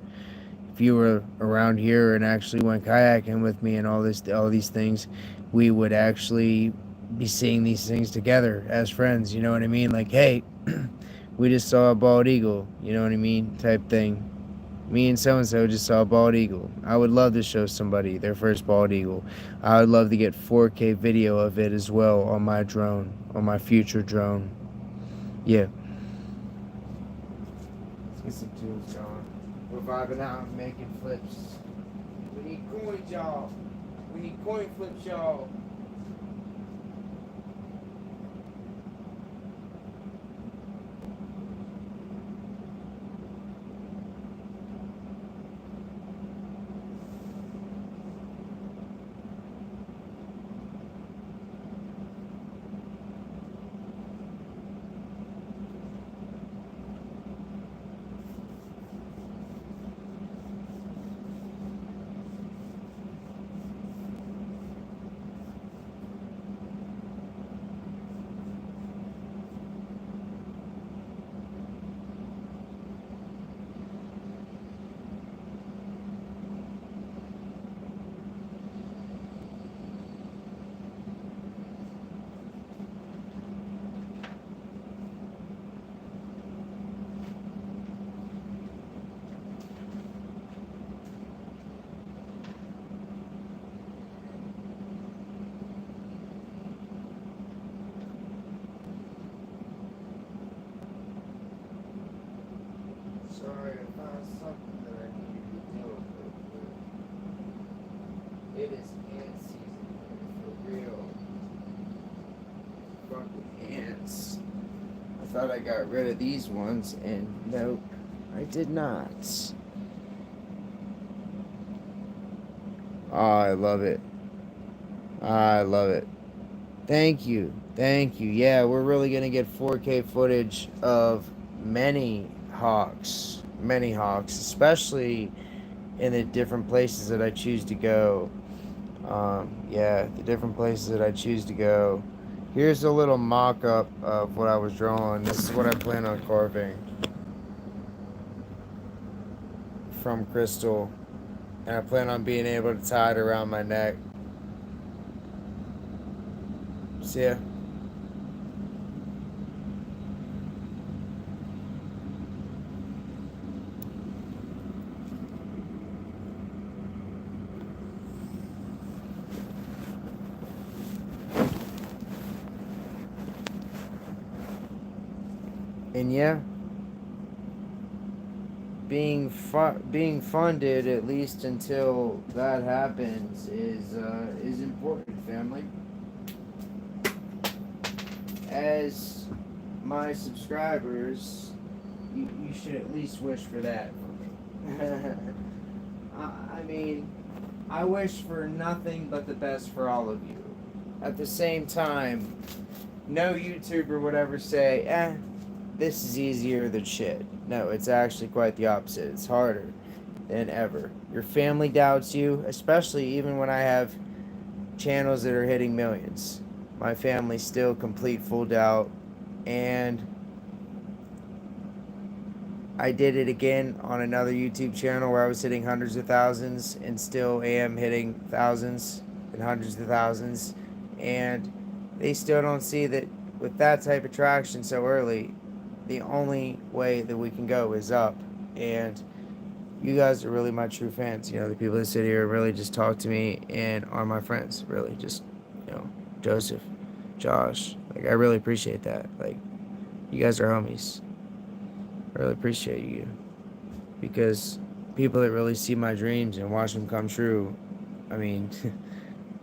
If you were around here and actually went kayaking with me and all these things, we would actually be seeing these things together as friends. You know what I mean? Like, hey, we just saw a bald eagle. You know what I mean? Type thing. Me and so and so just saw a bald eagle. I would love to show somebody their first bald eagle. I would love to get 4K video of it as well on my drone, on my future drone. Yeah. Let's get some tunes going. We're vibing out and making flips. We need coins, y'all. We need coin flips, y'all. was something that I needed to deal with. It is ant season here, for real. Fucking ants. I thought I got rid of these ones, and nope, I did not. Oh, I love it. I love it. Thank you. Thank you. Yeah, we're really going to get 4K footage of many hawks. Many hawks, especially in the different places that I choose to go. Yeah, the different places that I choose to go. Here's a little mock-up of what I was drawing. This is what I plan on carving from crystal. And I plan on being able to tie it around my neck. See ya. And yeah, being funded at least until that happens is important, family. As my subscribers, you should at least wish for that for me. I mean, I wish for nothing but the best for all of you. At the same time, no YouTuber would ever say, this is easier than shit. No, it's actually quite the opposite. It's harder than ever. Your family doubts you, especially even when I have channels that are hitting millions. My family still complete full doubt, and I did it again on another YouTube channel where I was hitting hundreds of thousands and still am hitting thousands and hundreds of thousands, and they still don't see that with that type of traction so early, the only way that we can go is up. And you guys are really my true fans. You know, the people that sit here and really just talk to me and are my friends. Really, just, you know, Joseph, Josh. Like, I really appreciate that. Like, you guys are homies. I really appreciate you. Because people that really see my dreams and watch them come true, I mean,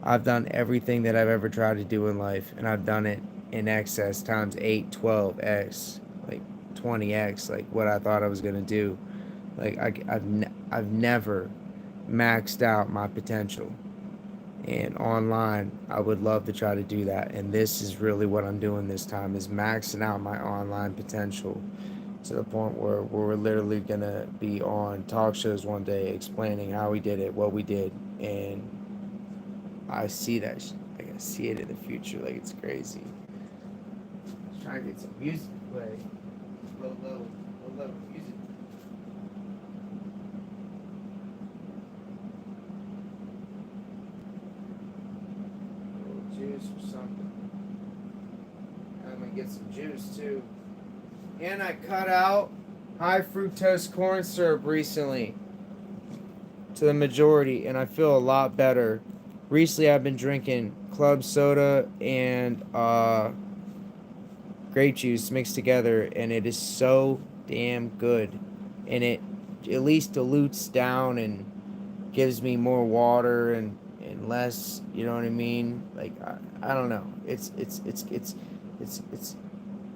I've done everything that I've ever tried to do in life, and I've done it in excess times 8, 12x, like 20x, like what I thought I was gonna do. Like I've never maxed out my potential, and online I would love to try to do that. And this is really what I'm doing this time, is maxing out my online potential to the point where we're literally gonna be on talk shows one day explaining how we did it, what we did, and I see that. Like, I see it in the future. Like, it's crazy. Just trying to get some music to play. Low music. A little juice or something. I'm gonna get some juice too. And I cut out high fructose corn syrup recently to the majority, and I feel a lot better. Recently, I've been drinking club soda and grape juice mixed together, and it is so damn good. And it at least dilutes down and gives me more water and less, you know what I mean? Like, I don't know. It's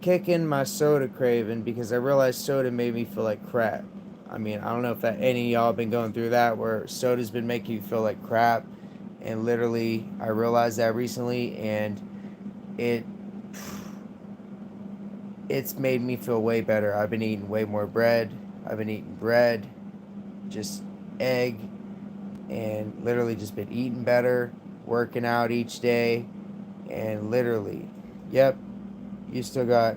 kicking my soda craving, because I realized soda made me feel like crap. I mean, I don't know if that any of y'all have been going through that, where soda's been making you feel like crap. And literally, I realized that recently, and it it's made me feel way better. I've been eating way more bread. I've been eating bread, just egg, and literally just been eating better, working out each day, and literally, yep, you still got.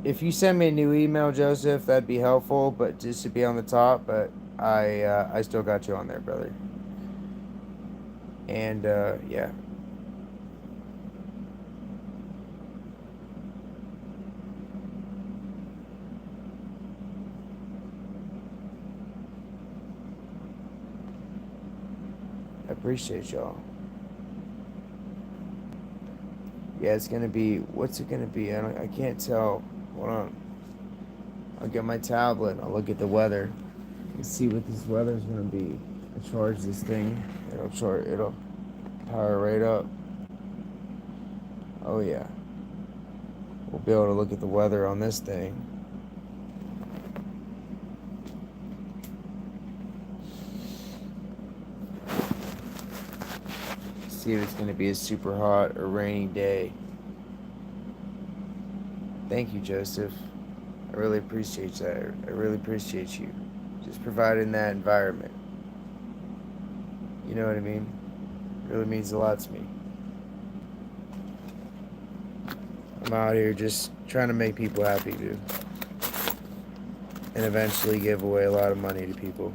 If you send me a new email, Joseph, that'd be helpful, but just to be on the top, but I still got you on there, brother. And yeah. I appreciate y'all. Yeah, it's gonna be. What's it gonna be? I can't tell. Hold on. I'll get my tablet. I'll look at the weather and see what this weather's gonna be. I charge this thing. It'll power right up. Oh yeah. We'll be able to look at the weather on this thing. See if it's gonna be a super hot or rainy day. Thank you, Joseph. I really appreciate that. I really appreciate you just providing that environment. You know what I mean? It really means a lot to me. I'm out here just trying to make people happy, dude. And eventually give away a lot of money to people.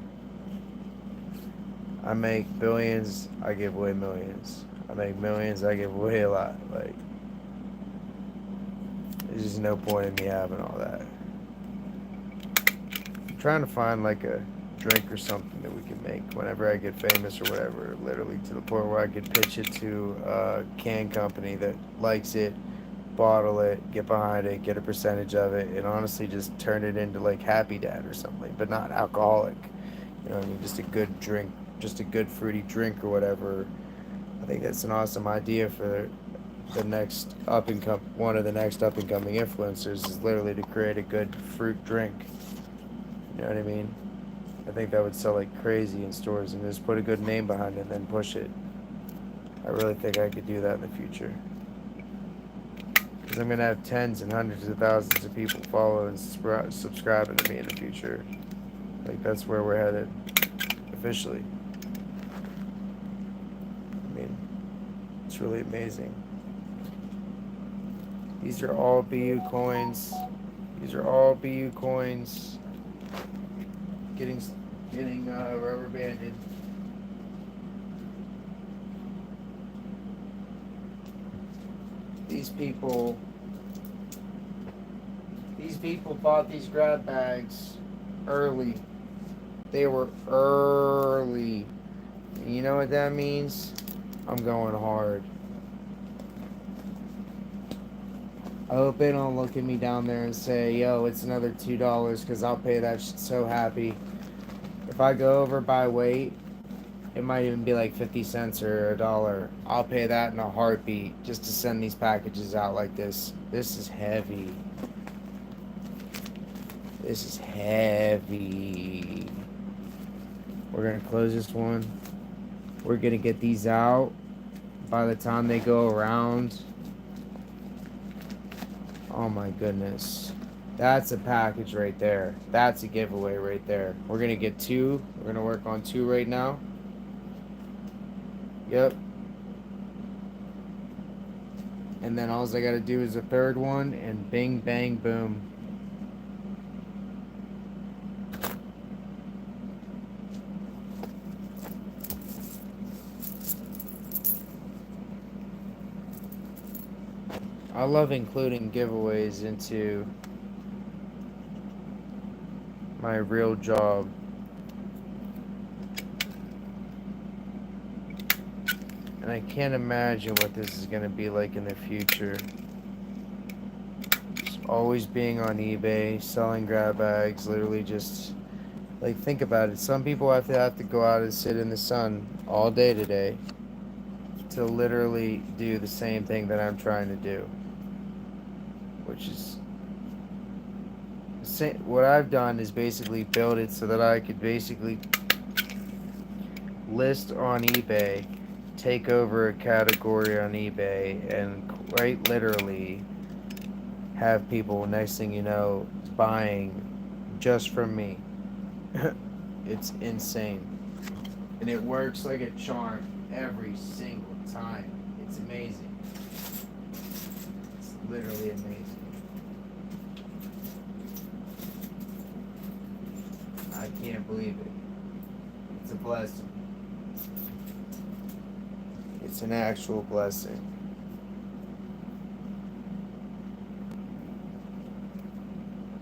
I make billions, I give away millions. I make millions, I give away a lot. Like, there's just no point in me having all that. I'm trying to find like a drink or something that we can make whenever I get famous or whatever, literally to the point where I could pitch it to a can company that likes it, bottle it, get behind it, get a percentage of it, and honestly just turn it into like Happy Dad or something, but not alcoholic. You know what I mean? Just a good drink, just a good fruity drink or whatever. I think that's an awesome idea for the next one of the next up and coming influencers is literally to create a good fruit drink. You know what I mean? I think that would sell like crazy in stores and just put a good name behind it and then push it. I really think I could do that in the future. Because I'm going to have tens and hundreds of thousands of people follow and subscribing to me in the future. Like, that's where we're headed. Officially. I mean, it's really amazing. These are all BU coins. These are all BU coins. Getting rubber banded. These people bought these grab bags early. They were early. And you know what that means? I'm going hard. I hope they don't look at me down there and say, yo, it's another $2 because I'll pay that shit so happy. If I go over by weight, it might even be like 50 cents or $1. I'll pay that in a heartbeat just to send these packages out like this. This is heavy. This is heavy. We're going to close this one. We're going to get these out by the time they go around. Oh my goodness. That's a package right there. That's a giveaway right there. We're going to get 2. We're going to work on 2 right now. Yep. And then all I got to do is a 3rd one and bing, bang, boom. I love including giveaways into my real job. And I can't imagine what this is going to be like in the future. Just always being on eBay, selling grab bags, literally just, like, think about it. Some people have to go out and sit in the sun all day today to literally do the same thing that I'm trying to do. Which is, what I've done is basically build it so that I could basically list on eBay, take over a category on eBay, and quite literally have people, next thing you know, buying just from me. It's insane. And it works like a charm every single time. It's amazing. It's literally amazing. I can't believe it. It's a blessing. It's an actual blessing.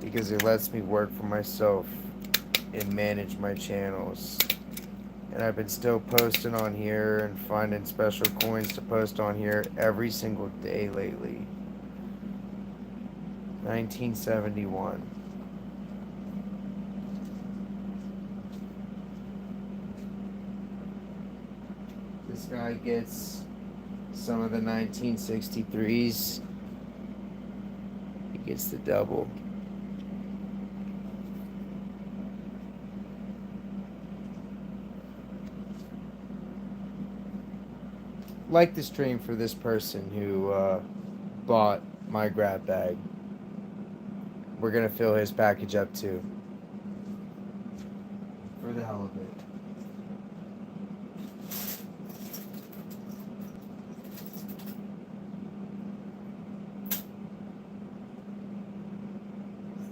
Because it lets me work for myself and manage my channels. And I've been still posting on here and finding special coins to post on here every single day lately. 1971. This guy gets some of the 1963s. He gets the double. Like the stream for this person who bought my grab bag. We're gonna fill his package up too. For the hell of it.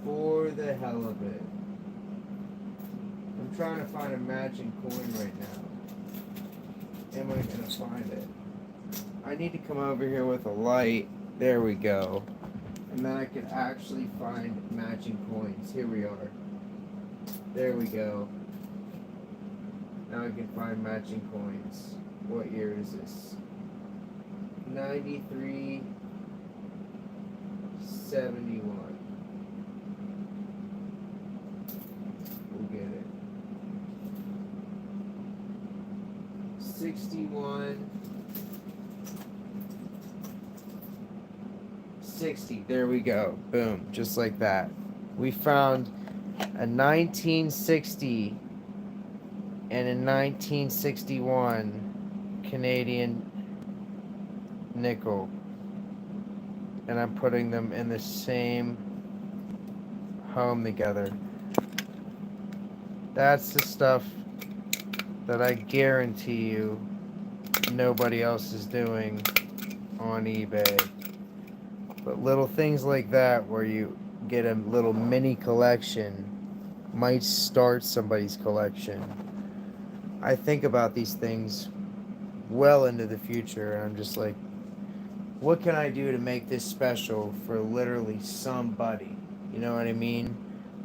For the hell of it. I'm trying to find a matching coin right now. Am I gonna find it? I need to come over here with a light. There we go. And then I can actually find matching coins. Here we are. There we go. Now I can find matching coins. What year is this? 93, 71. We'll get it. 61. 60. There we go. Boom. Just like that. We found a 1960 and a 1961 Canadian nickel. And I'm putting them in the same home together. That's the stuff that I guarantee you nobody else is doing on eBay. But little things like that where you get a little mini collection might start somebody's collection. I think about these things well into the future, and I'm just like, what can I do to make this special for literally somebody? You know what I mean?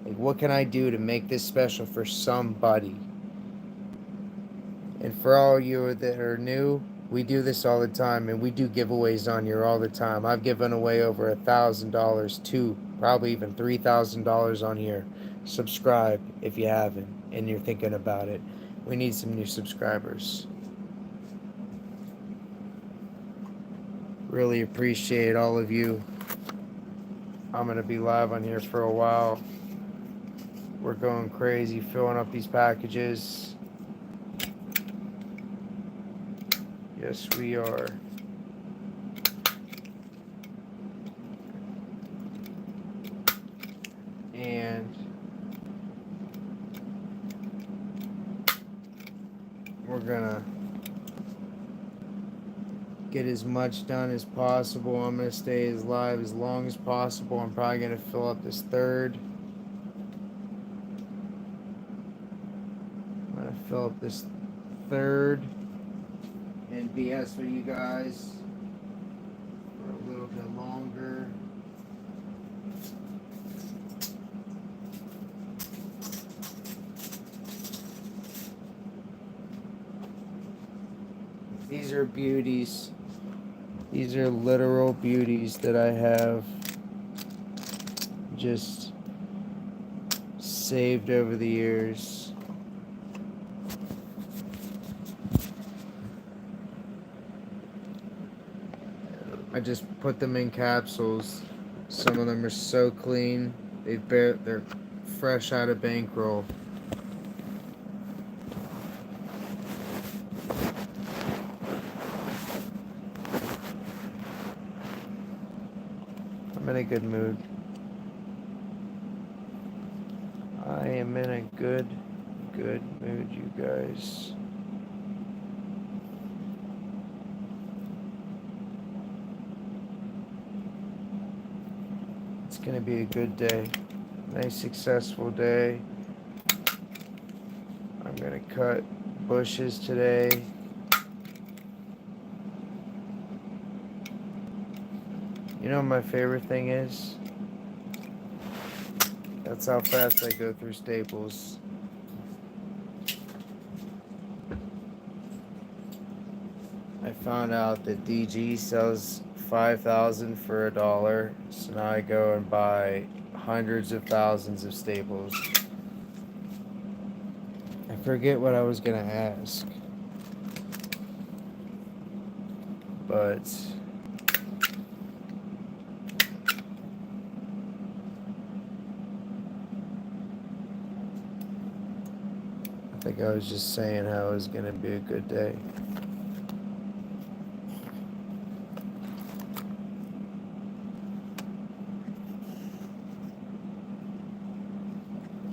Like, what can I do to make this special for somebody? And for all you that are new, we do this all the time, and we do giveaways on here all the time. I've given away over $1,000 to probably even $3,000 on here. Subscribe if you haven't and you're thinking about it. We need some new subscribers. Really appreciate all of you. I'm going to be live on here for a while. We're going crazy filling up these packages. Yes, we are. And we're gonna get as much done as possible. I'm gonna stay as live as long as possible. I'm probably gonna fill up this third. I'm gonna fill up this third and BS with you guys for a little bit longer. These are beauties. These are literal beauties that I have just saved over the years. I just put them in capsules. Some of them are so clean. They're fresh out of bankroll. I'm in a good mood. I am in a good mood, you guys. It's gonna be a good day. Nice, successful day. I'm gonna cut bushes today. You know what my favorite thing is? That's how fast I go through Staples. I found out that DG sells 5,000 for $1, so now I go and buy hundreds of thousands of Staples. I forget what I was gonna ask. but I think I was just saying how it was going to be a good day.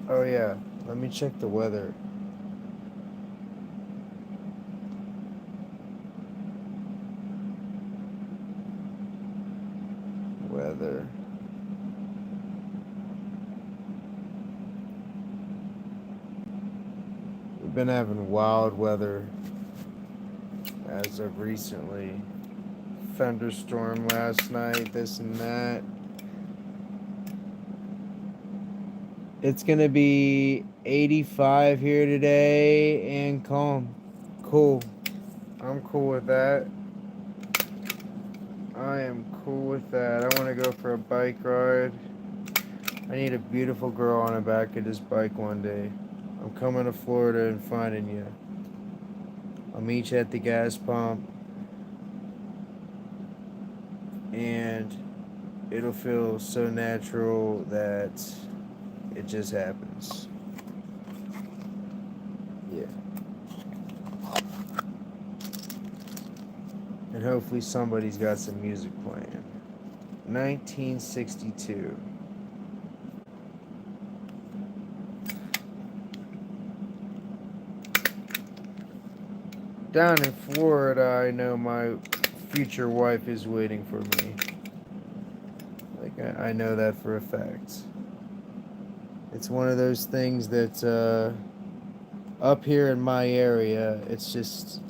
Oh yeah, let me check the weather. Weather. We've been having wild weather as of recently. Thunderstorm last night, this and that. It's gonna be 85 here today and calm. Cool. I'm cool with that. I am cool with that. I want to go for a bike ride. I need a beautiful girl on the back of this bike one day. I'm coming to Florida and finding you. I'll meet you at the gas pump. And it'll feel so natural that it just happens. Yeah. And hopefully somebody's got some music playing. 1962. Down in Florida, I know my future wife is waiting for me. Like, I know that for a fact. It's one of those things that, up here in my area, it's just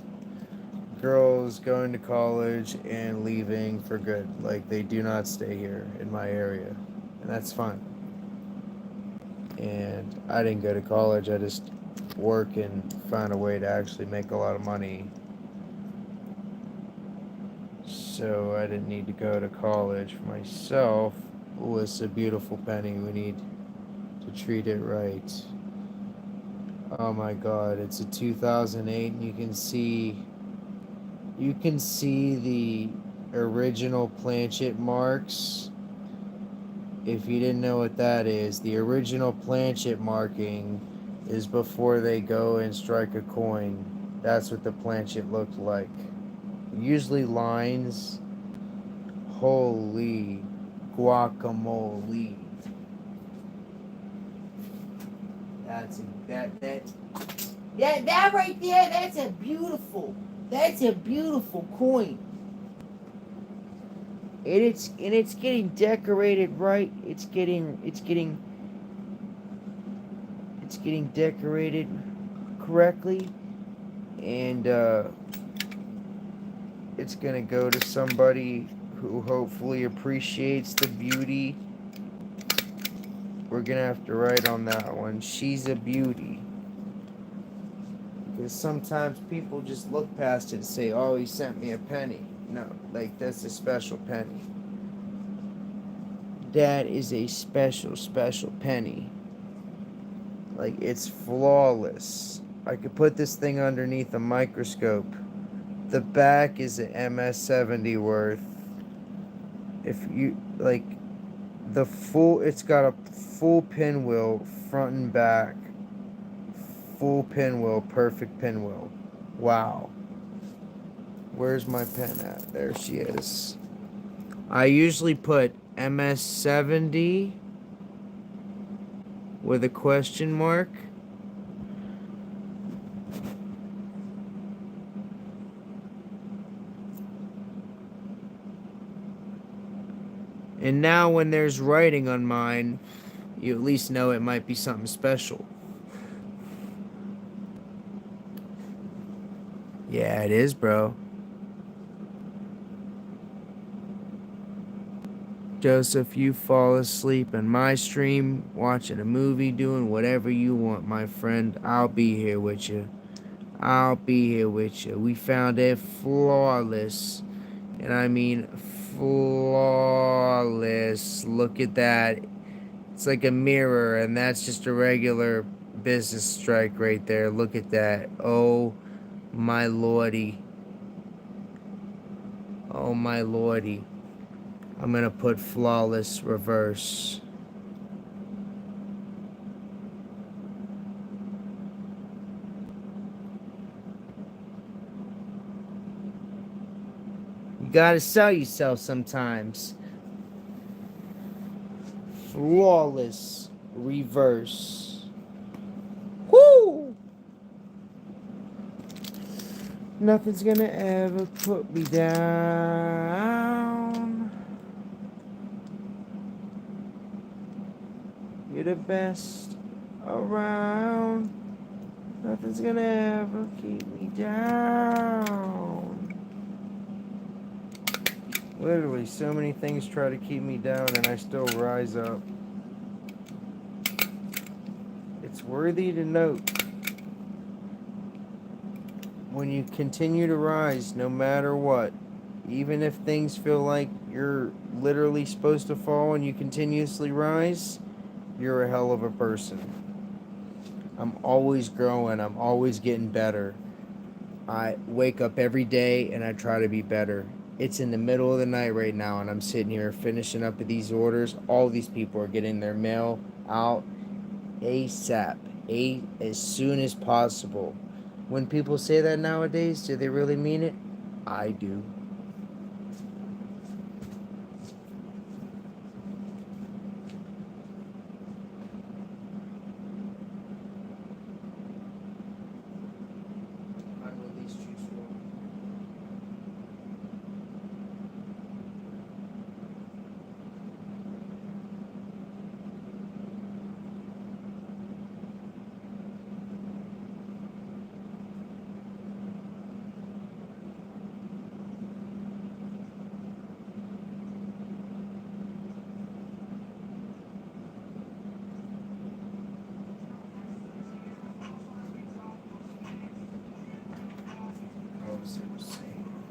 girls going to college and leaving for good. Like, they do not stay here in my area. And that's fine. And I didn't go to college. I just work and find a way to actually make a lot of money. So I didn't need to go to college for myself. Oh, it's a beautiful penny. We need to treat it right. Oh my god, it's a 2008 and you can see the original planchet marks. If you didn't know what that is, the original planchet marking is before they go and strike a coin. That's what the planchet looked like. Usually lines. Holy guacamole. That right there, that's a beautiful coin. And it's getting decorated right. It's getting decorated correctly. And it's gonna go to somebody who hopefully appreciates the beauty. We're gonna have to write on that one. She's a beauty. Because sometimes people just look past it and say, oh, he sent me a penny. No, like, that's a special penny. That is a special penny. Like, it's flawless. I could put this thing underneath a microscope. The back is an MS-70 worth. If you, like, it's got a full pinwheel, front and back. Full pinwheel, perfect pinwheel. Wow. Where's my pen at? There she is. I usually put MS-70 with a question mark. And now when there's writing on mine, you at least know it might be something special. Yeah, it is, bro. Joseph, you fall asleep in my stream, watching a movie, doing whatever you want, my friend. I'll be here with you. I'll be here with you. We found it flawless. And I mean flawless. Look at that. It's like a mirror, and that's just a regular business strike right there. Look at that. Oh, my lordy. Oh my lordy. I'm gonna put flawless reverse. You gotta sell yourself sometimes. Flawless reverse. Woo! Nothing's gonna ever put me down. You're the best around. Nothing's gonna ever keep me down. Literally, so many things try to keep me down, and I still rise up. It's worthy to note, when you continue to rise, no matter what, even if things feel like you're literally supposed to fall and you continuously rise, you're a hell of a person. I'm always growing. I'm always getting better. I wake up every day and I try to be better. It's in the middle of the night right now, and I'm sitting here finishing up these orders. All these people are getting their mail out ASAP, as soon as possible. When people say that nowadays, do they really mean it? I do. Unreleased juice roll.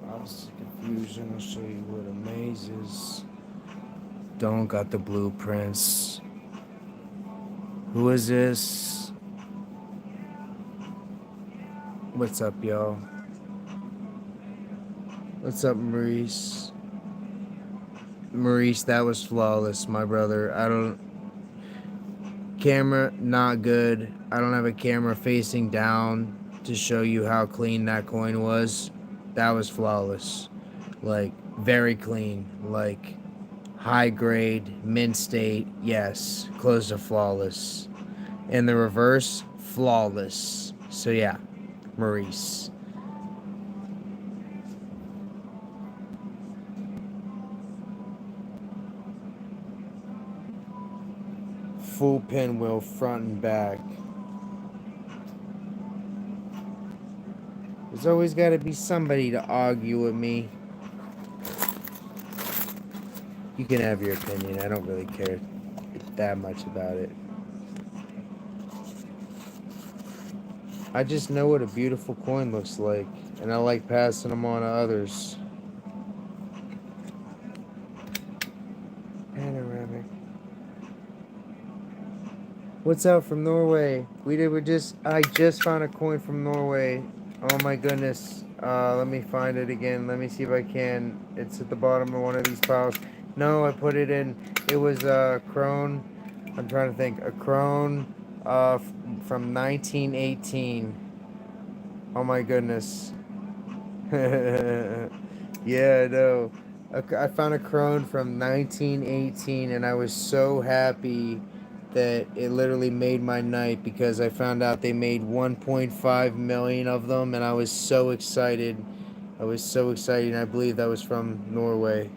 Lots of confusion. I'll show you what amazes. Don't got the blueprints. Who is this? What's up, y'all? What's up, Maurice? Maurice, that was flawless, my brother. I don't. Camera, not good. I don't have a camera facing down to show you how clean that coin was. That was flawless. Like, very clean. Like, high grade, mint state, yes. Close to flawless. And the reverse, flawless. So, yeah, Maurice. Full pinwheel, front and back. There's always got to be somebody to argue with me. You can have your opinion. I don't really care that much about it. I just know what a beautiful coin looks like, and I like passing them on to others. Panoramic. What's out from Norway? I just found a coin from Norway. Oh my goodness. Let me find it again. Let me see if I can. It's at the bottom of one of these piles. No, I put it in. It was a crone. I'm trying to think. A crone from 1918. Oh my goodness. Yeah, no. I found a crone from 1918, and I was so happy that it literally made my night, because I found out they made 1.5 million of them, and I was so excited. I was so excited, and I believe that was from Norway.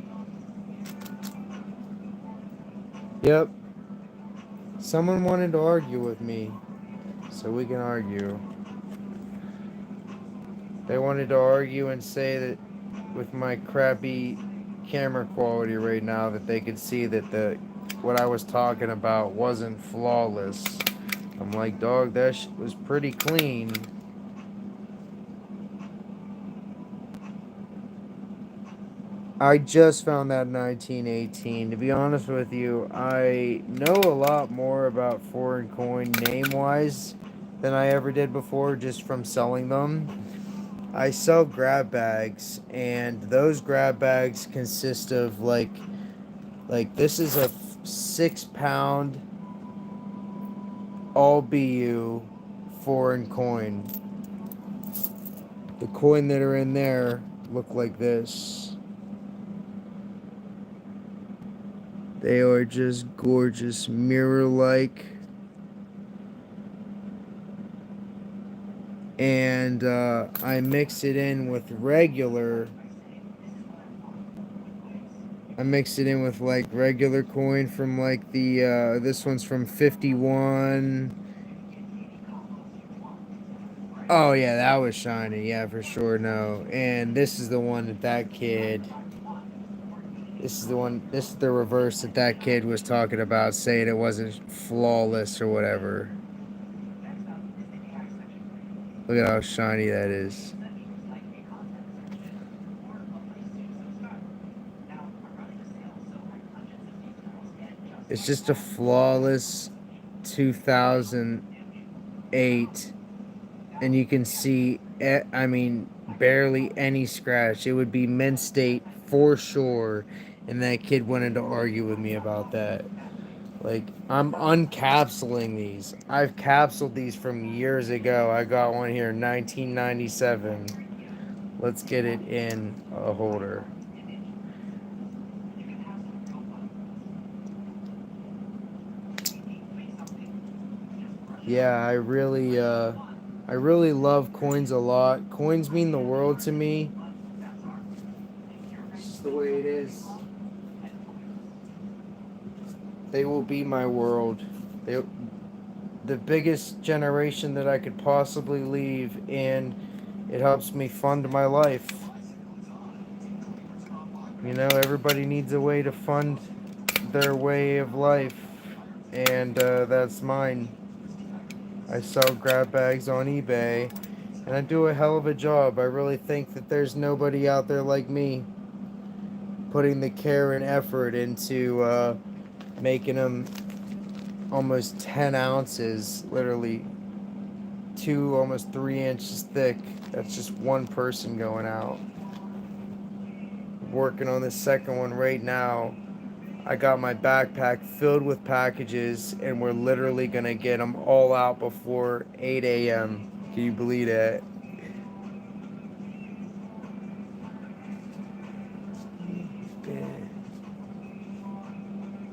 Yep. Someone wanted to argue with me, so we can argue. They wanted to argue and say that with my crappy camera quality right now, that they could see that what I was talking about wasn't flawless. I'm like, dog, that was pretty clean. I just found that 1918. To be honest with you, I know a lot more about foreign coin name-wise than I ever did before, just from selling them. I sell grab bags, and those grab bags consist of like this is a 6 pound all BU foreign coin. The coin that are in there look like this. They are just gorgeous, mirror-like. And I mix it in with regular. I mix it in with like regular coin from like the this one's from 51. Oh yeah, that was shiny. Yeah, for sure. No, and this is the one that kid. This is the one. This is the reverse that kid was talking about, saying it wasn't flawless or whatever. Look at how shiny that is. It's just a flawless 2008, and you can see, I mean, barely any scratch. It would be mint state for sure, and that kid wanted to argue with me about that. Like, I'm uncapsuling these. I've capsuled these from years ago. I got one here in 1997. Let's get it in a holder. Yeah, I really love coins a lot. Coins mean the world to me. It's just the way it is. They will be my world. They, the biggest generation that I could possibly leave, and it helps me fund my life. You know, everybody needs a way to fund their way of life, and that's mine. I sell grab bags on eBay, and I do a hell of a job. I really think that there's nobody out there like me putting the care and effort into making them almost 10 ounces, literally 2, almost 3 inches thick. That's just one person going out. Working on this second one right now. I got my backpack filled with packages, and we're literally gonna get them all out before 8 a.m. Can you believe that?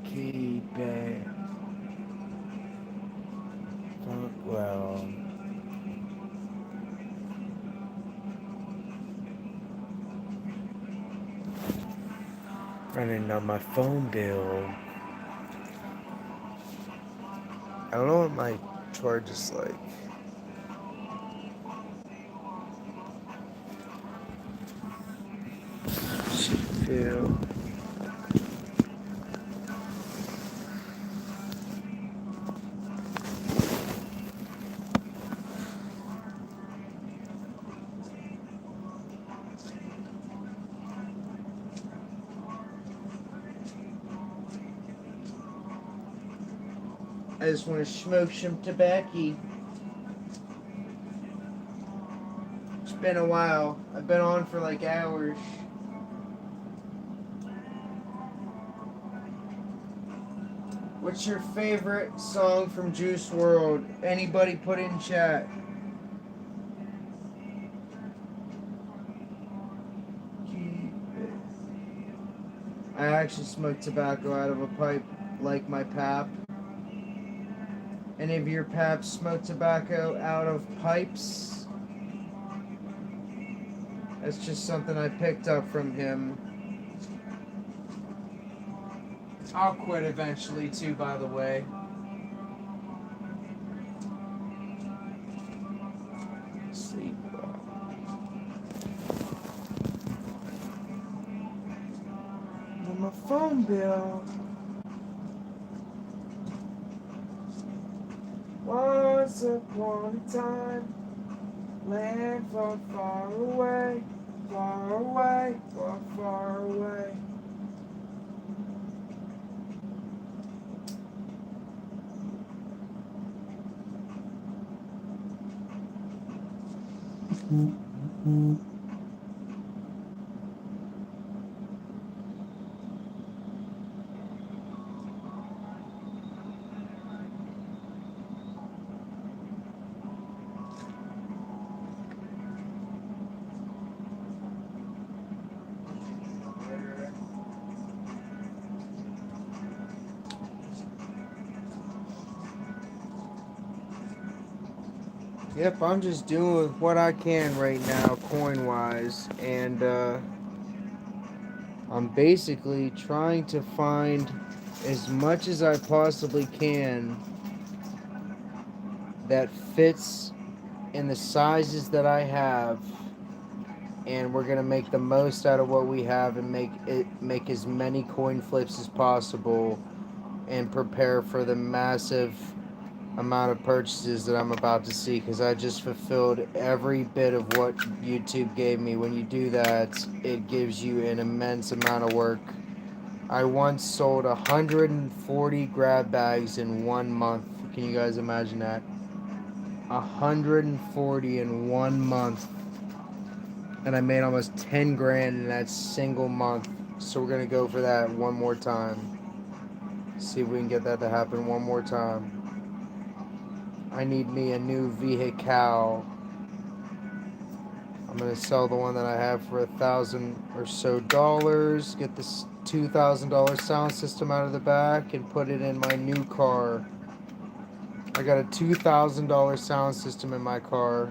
Keep it. Fuck well. Running on my phone bill. I don't know what my charge is like. Should feel. I just want to smoke some tobacco. It's been a while. I've been on for like hours. What's your favorite song from Juice WRLD? Anybody put in chat. I actually smoke tobacco out of a pipe like my pap. Any of your paps smoke tobacco out of pipes? That's just something I picked up from him. I'll quit eventually too, by the way. Sleep well. On my phone bill. Once upon a time, land far, far away, far away, far, far away. Yep, I'm just doing what I can right now, coin wise, and I'm basically trying to find as much as I possibly can that fits in the sizes that I have, and we're gonna make the most out of what we have and make as many coin flips as possible and prepare for the massive amount of purchases that I'm about to see, because I just fulfilled every bit of what YouTube gave me. When you do that, it gives you an immense amount of work. I once sold 140 grab bags in 1 month. Can you guys imagine that? 140 in 1 month. And I made almost 10 grand in that single month. So we're gonna go for that one more time. See if we can get that to happen one more time. I need me a new vehicle. I'm gonna sell the one that I have for $1,000 or so dollars. Get this $2,000 sound system out of the back and put it in my new car. I got a $2,000 sound system in my car.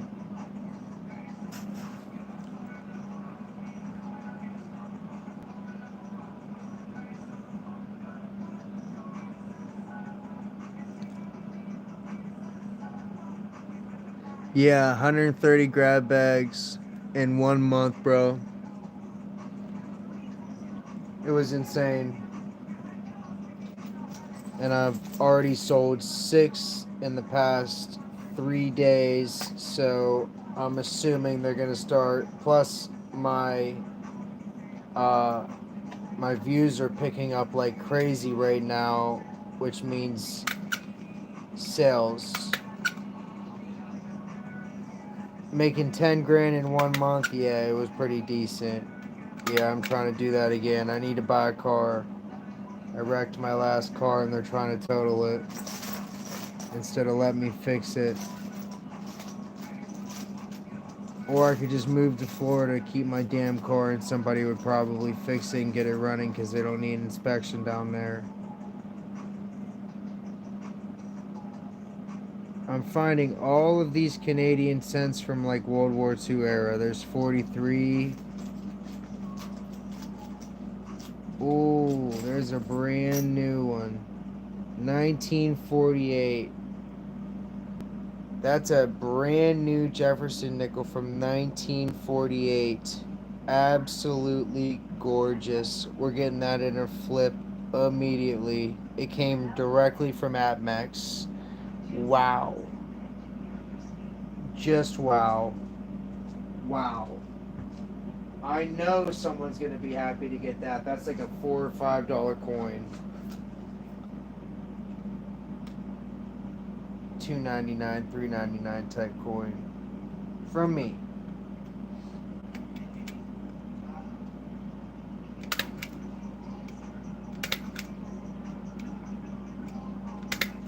Yeah, 130 grab bags in 1 month, bro. It was insane. And I've already sold 6 in the past 3 days, so I'm assuming they're gonna start. Plus, uh, my views are picking up like crazy right now, which means sales. Making 10 grand in 1 month, yeah, it was pretty decent. Yeah, I'm trying to do that again. I need to buy a car. I wrecked my last car and they're trying to total it instead of letting me fix it. Or I could just move to Florida, keep my damn car, and somebody would probably fix it and get it running because they don't need inspection down there. I'm finding all of these Canadian cents from like World War II era. There's 43. Oh, there's a brand new one. 1948. That's a brand new Jefferson nickel from 1948. Absolutely gorgeous. We're getting that in a flip immediately. It came directly from APMEX. Wow. Just wow. Wow. I know someone's going to be happy to get that. That's like a $4 or $5 coin. $2.99, $3.99 type coin. From me.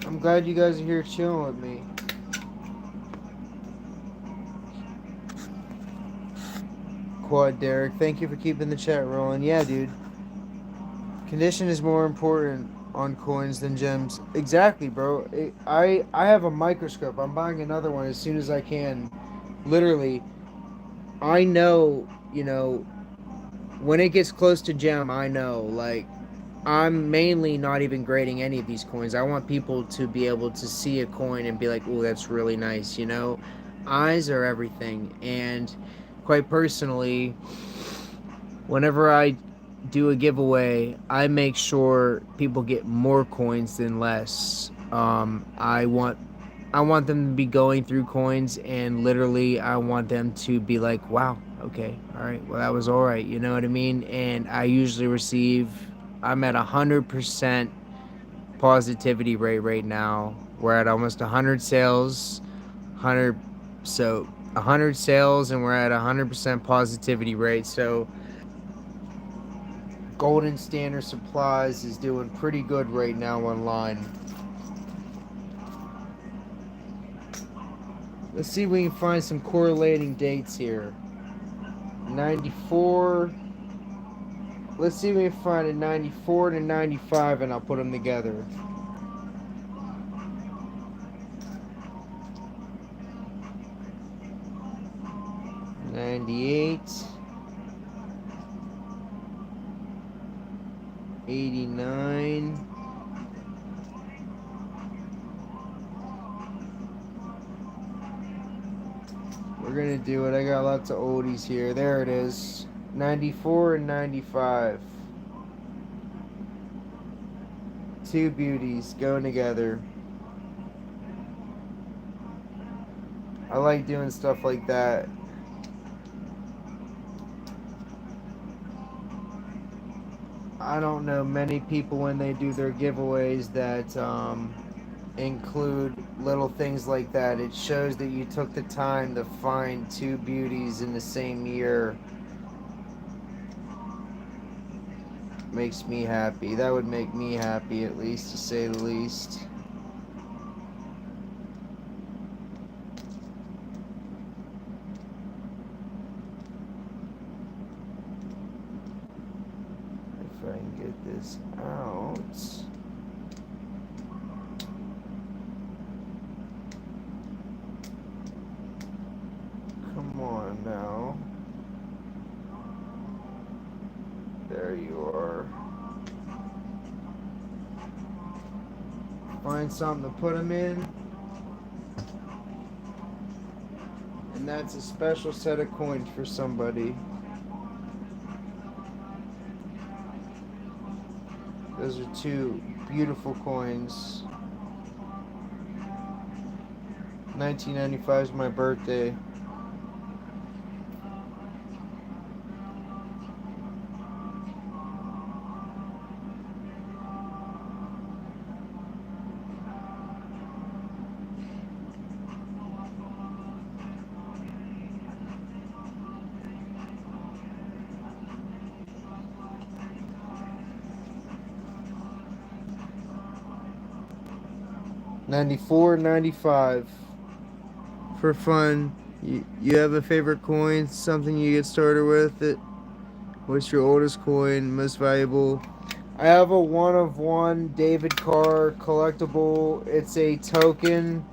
I'm glad you guys are here chilling with me. Quad Derek, thank you for keeping the chat rolling. Yeah, dude. Condition is more important on coins than gems. Exactly, bro. I have a microscope. I'm buying another one as soon as I can. Literally, I know, when it gets close to gem, I know, like, I'm mainly not even grading any of these coins. I want people to be able to see a coin and be like, oh, that's really nice, Eyes are everything. And quite personally, whenever I do a giveaway, I make sure people get more coins than less. I want them to be going through coins, and literally I want them to be like, wow, okay, all right, well, that was all right, you know what I mean? And I usually I'm at 100% positivity rate right now. We're at almost 100 sales, 100, so 100 sales and we're at 100% positivity rate. So Golden Standard Supplies is doing pretty good right now online. Let's see if we can find some correlating dates here. 94. Let's see if we can find a 94 to 95 and I'll put them together. 98. 89. We're gonna do it. I got lots of oldies here. There it is. 94 and 95. Two beauties going together. I like doing stuff like that. I don't know many people when they do their giveaways that include little things like that. It shows that you took the time to find two beauties in the same year. Makes me happy. That would make me happy, at least, to say the least. If I can get this out. Come on now. There you are. Find something to put them in. And that's a special set of coins for somebody. Those are two beautiful coins. 1995 is my birthday. $94, $95. For fun. You have a favorite coin? Something you get started with? What's your oldest coin? Most valuable? I have a 1 of 1 David Carr collectible. It's a token.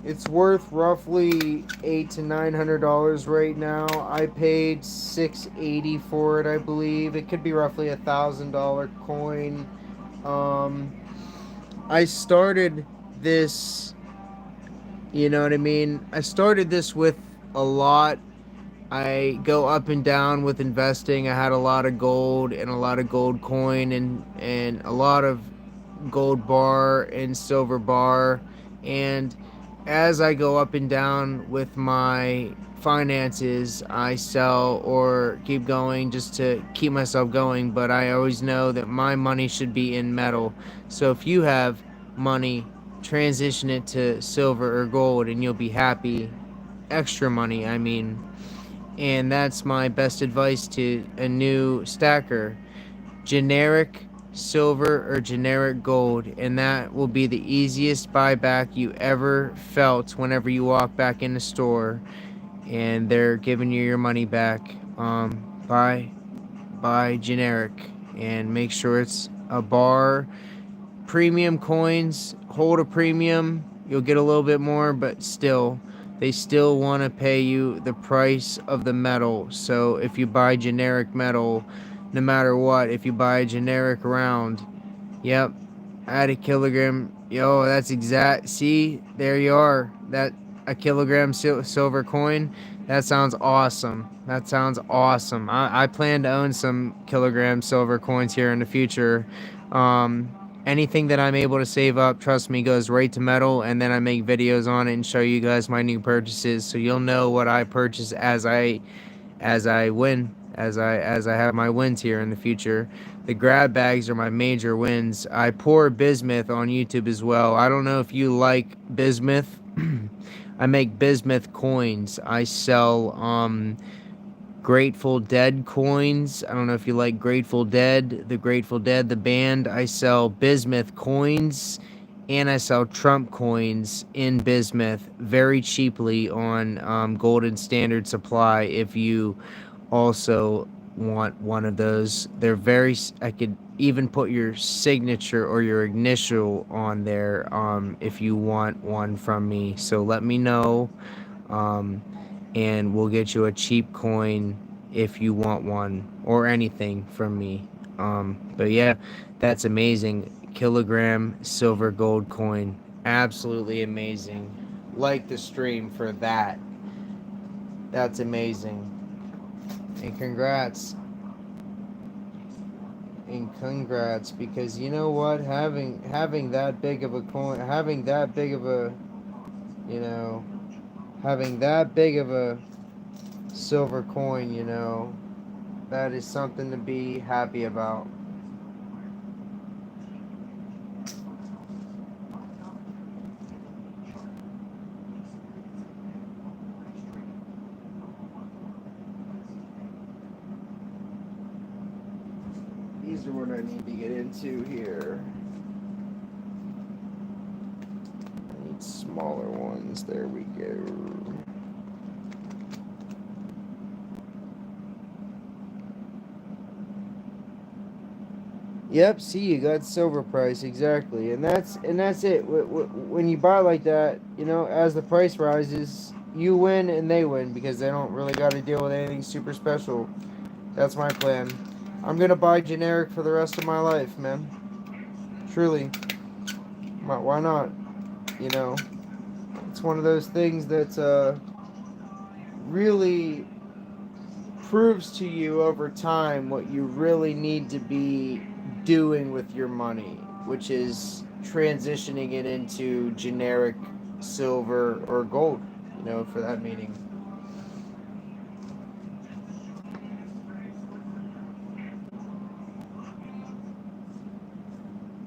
It's worth roughly $800 to $900 right now. I paid $680 for it, I believe. It could be roughly $1,000 coin. I started this, you know what I mean? I started this with a lot. I go up and down with investing. I had a lot of gold and a lot of gold coin and a lot of gold bar and silver bar. And as I go up and down with my finances, I sell or keep going just to keep myself going. But I always know that my money should be in metal. So if you have money, transition it to silver or gold and you'll be happy. Extra money, I mean. And that's my best advice to a new stacker. Generic silver or generic gold, and that will be the easiest buyback you ever felt whenever you walk back in the store and they're giving you your money back. Buy generic and make sure it's a bar. Premium coins hold a premium. You'll get a little bit more, but still, they still want to pay you the price of the metal. So if you buy generic metal, no matter what, if you buy a generic round, yep, add a kilogram. Yo, that's exact. See, there you are. That a kilogram silver coin. That sounds awesome. That sounds awesome. I plan to own some kilogram silver coins here in the future. Anything that I'm able to save up, trust me, goes right to metal, and then I make videos on it and show you guys my new purchases, so you'll know what I purchase as I win, as I have my wins here in the future. The grab bags are my major wins. I pour bismuth on YouTube as well. I don't know if you like bismuth. I make bismuth coins. I sell Grateful Dead coins. I don't know if you like Grateful Dead, the Grateful Dead, the band. I sell bismuth coins, and I sell Trump coins in bismuth very cheaply on Golden Standard Supply. If you also want one of those, they're very. I could even put your signature or your initial on there if you want one from me. So let me know. Um, and we'll get you a cheap coin if you want one or anything from me. But yeah, that's amazing. Kilogram silver gold coin. Absolutely amazing. Like the stream for that. That's amazing. And congrats. And congrats, because you know what? Having that big of a coin, having that big of a, you know, having that big of a silver coin, that is something to be happy about. These are what I need to get into here. I need smaller ones. There we go. Yep, see, you got silver price exactly, and that's it. When you buy like that, as the price rises, you win and they win because they don't really got to deal with anything super special. That's my plan. I'm gonna buy generic for the rest of my life, man. Truly, why not? It's one of those things that really proves to you over time what you really need to be doing with your money, which is transitioning it into generic silver or gold, for that meaning.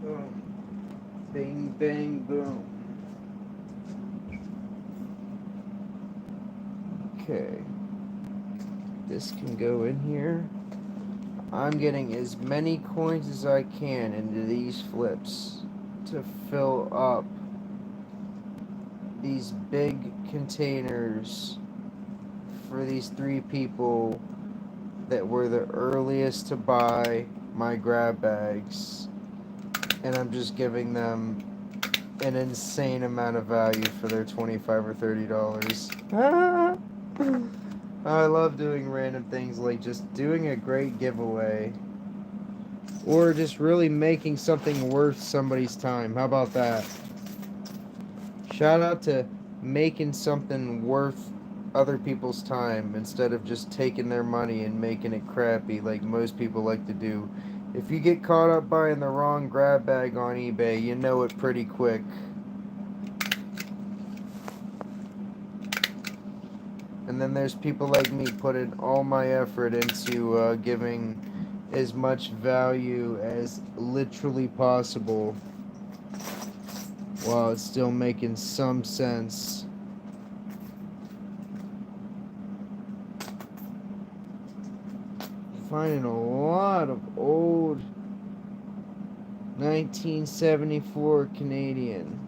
Boom. Bing, bang, boom. Okay. This can go in here. I'm getting as many coins as I can into these flips to fill up these big containers for these 3 people that were the earliest to buy my grab bags, and I'm just giving them an insane amount of value for their $25 or $30. I love doing random things like just doing a great giveaway or just really making something worth somebody's time. How about that? Shout out to making something worth other people's time instead of just taking their money and making it crappy like most people like to do. If you get caught up buying the wrong grab bag on eBay, you know it pretty quick. And then there's people like me putting all my effort into giving as much value as literally possible while it's still making some sense. Finding a lot of old 1974 Canadian.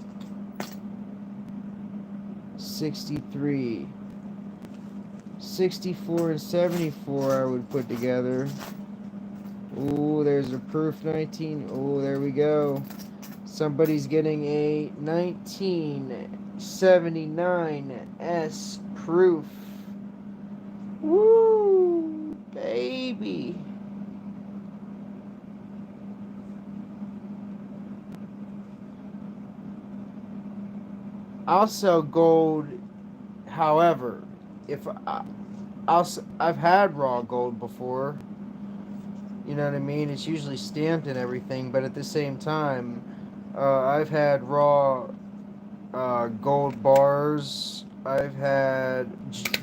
63. 64 and 74 I would put together. Ooh, there's a proof 19. Ooh, there we go. Somebody's getting a 1979 S proof. Woo, baby. I'll sell gold, however, if I've had raw gold before. You know what I mean? It's usually stamped and everything, but at the same time, I've had raw gold bars. I've had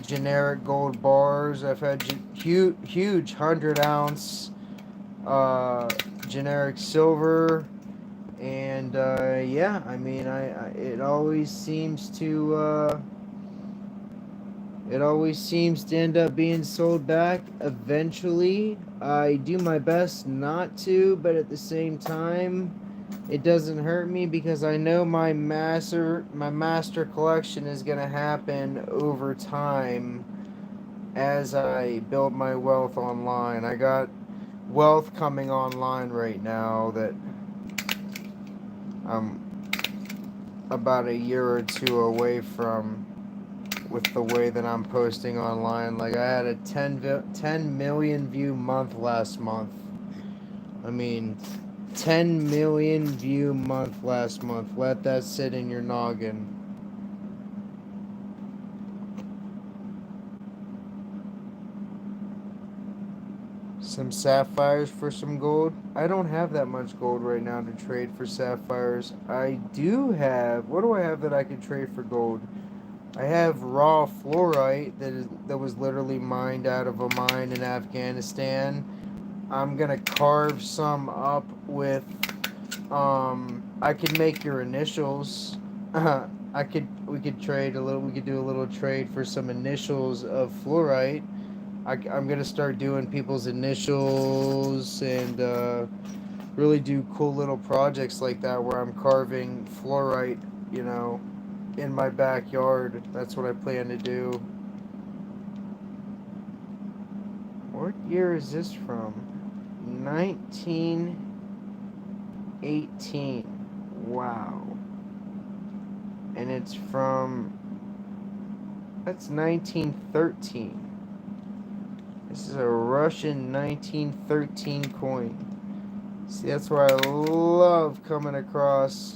generic gold bars. I've had huge 100-ounce generic silver. And yeah, I mean, it always seems to It always seems to end up being sold back eventually. I do my best not to, but at the same time, it doesn't hurt me because I know my master collection is going to happen over time as I build my wealth online. I got wealth coming online right now that I'm about a year or two away from with the way that I'm posting online. Like, I had a 10 million view month last month. I mean, 10 million view month last month. Let that sit in your noggin. Some sapphires for some gold. I don't have that much gold right now to trade for sapphires. I do have. What do I have that I could trade for gold? I have raw fluorite that was literally mined out of a mine in Afghanistan. I'm gonna carve some up with. I could make your initials. We could trade a little. We could do a little trade for some initials of fluorite. I'm gonna start doing people's initials and really do cool little projects like that where I'm carving fluorite, you know, in my backyard. That's what I plan to do. What year is this from? 1918. Wow. And it's from. That's 1913. This is a Russian 1913 coin. See, that's why I love coming across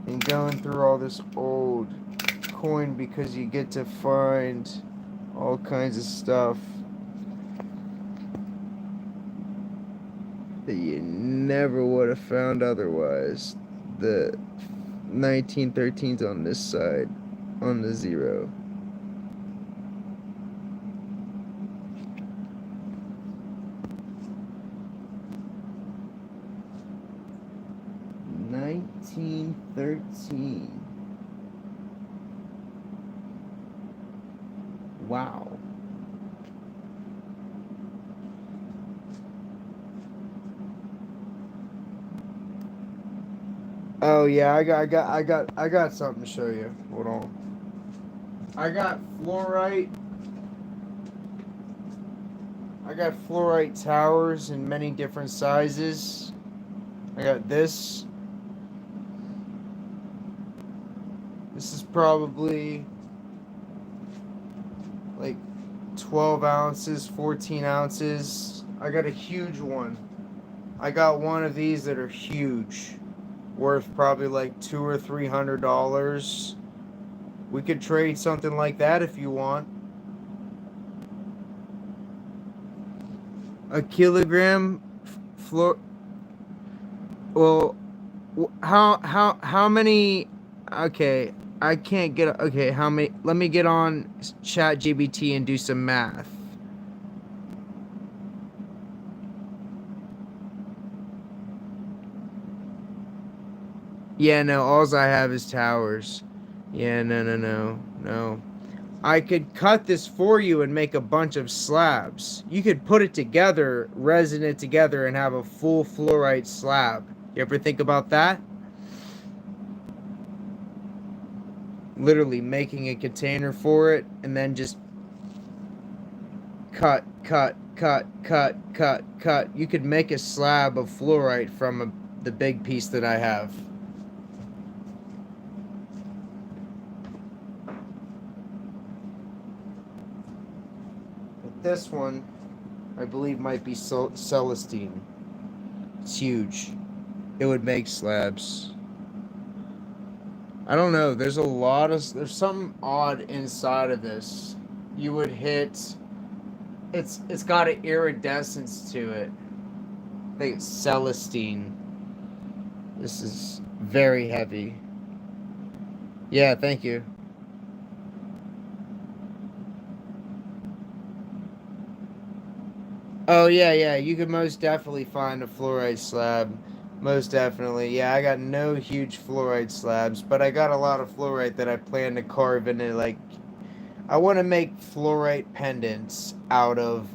and going through all this old coin, because you get to find all kinds of stuff that you never would have found otherwise. The 1913's on this side, on the zero. $1913. Wow. Oh yeah, I got something to show you. Hold on. I got fluorite towers in many different sizes. I got this. This is probably like 12 ounces, 14 ounces. I got a huge one. I got one of these that are huge, worth probably like $200 or $300. We could trade something like that if you want. A kilogram floor. Well, how many? Okay, I can't get. Okay, how many? Let me get on Chat GBT and do some math. Yeah, no, alls I have is towers. Yeah, no. I could cut this for you and make a bunch of slabs. You could put it together, resin it together, and have a full fluorite slab. You ever think about that? Literally making a container for it and then just cut. You could make a slab of fluorite from the big piece that I have. But this one, I believe, might be Celestine. It's huge. It would make slabs. I don't know. There's something odd inside of this. You would hit. It's got an iridescence to it. I think it's Celestine. This is very heavy. Yeah, thank you. Oh yeah. You could most definitely find a fluorite slab. Most definitely. Yeah, I got no huge fluorite slabs, but I got a lot of fluorite that I plan to carve into like I want to make fluorite pendants out of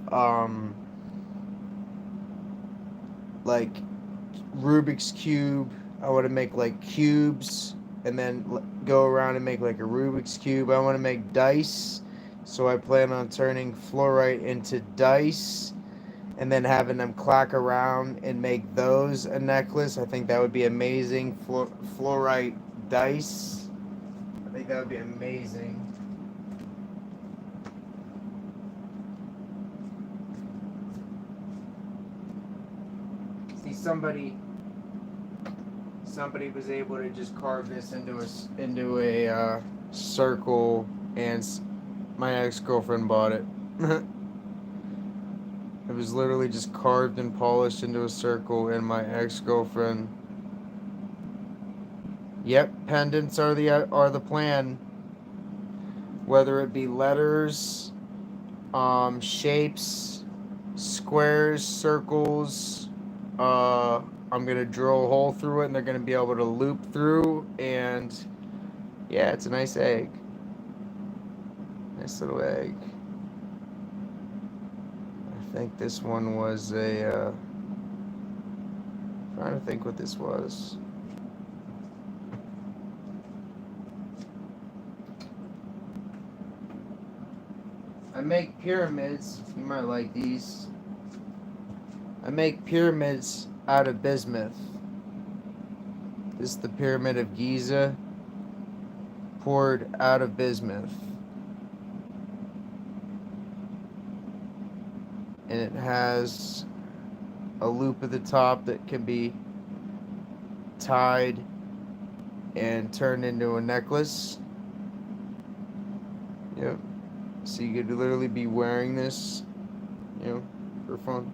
like Rubik's cube. I want to make like cubes and then go around and make like a Rubik's cube. I want to make dice, so I plan on turning fluorite into dice and then having them clack around and make those a necklace. I think that would be amazing. Fluorite dice. I think that would be amazing. See, somebody was able to just carve this into a circle, and my ex-girlfriend bought it. It was literally just carved and polished into a circle, and my ex-girlfriend. Yep, pendants are the plan. Whether it be letters, shapes, squares, circles. I'm gonna drill a hole through it, and they're gonna be able to loop through. And yeah, it's a nice egg. Nice little egg. I think this one was a. Trying to think what this was. I make pyramids. You might like these. I make pyramids out of bismuth. This is the Pyramid of Giza, poured out of bismuth. And it has a loop at the top that can be tied and turned into a necklace. Yep. So you could literally be wearing this, for fun.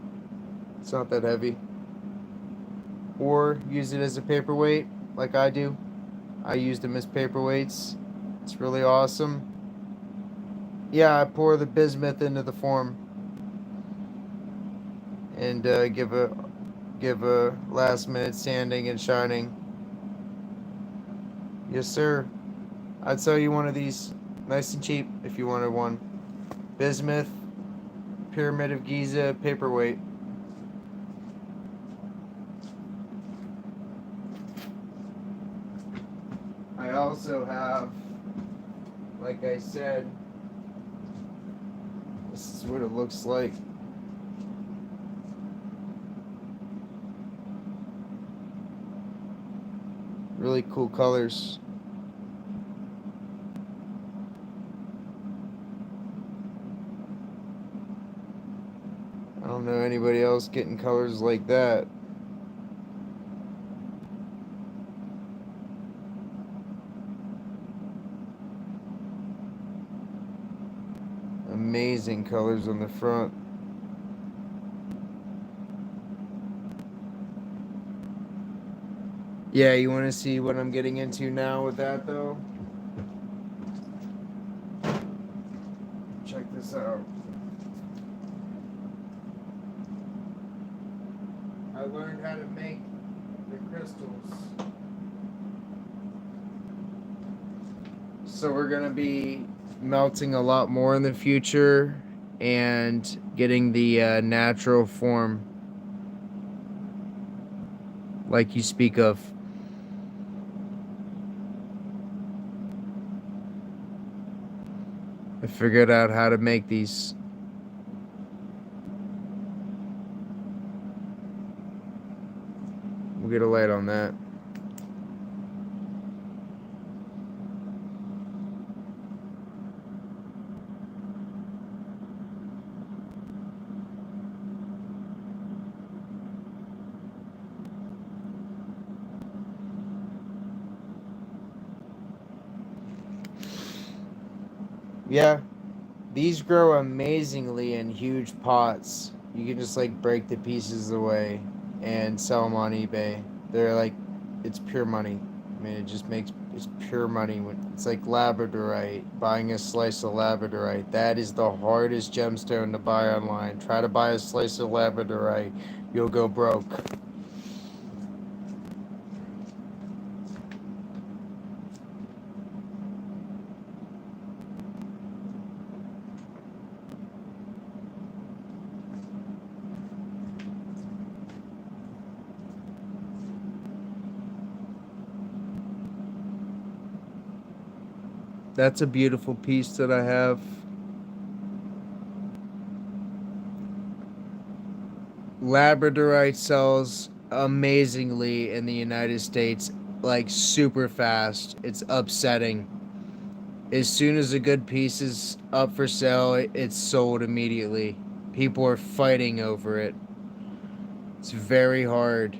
It's not that heavy. Or use it as a paperweight, like I do. I use them as paperweights. It's really awesome. Yeah, I pour the bismuth into the form and give a last minute sanding and shining. Yes, sir. I'd sell you one of these, nice and cheap, if you wanted one. Bismuth, Pyramid of Giza, paperweight. I also have, like I said, this is what it looks like. Really cool colors. I don't know anybody else getting colors like that. Amazing colors on the front. Yeah, you want to see what I'm getting into now with that, though? Check this out. I learned how to make the crystals. So we're going to be melting a lot more in the future and getting the natural form like you speak of. I figured out how to make these. We'll get a light on that. Yeah, these grow amazingly in huge pots. You can just like break the pieces away and sell them on eBay. They're like, it's pure money. I mean, it's pure money. It's like labradorite. Buying a slice of labradorite. That is the hardest gemstone to buy online. Try to buy a slice of labradorite, you'll go broke. That's a beautiful piece that I have. Labradorite sells amazingly in the United States, like super fast. It's upsetting. As soon as a good piece is up for sale, it's sold immediately. People are fighting over it. It's very hard.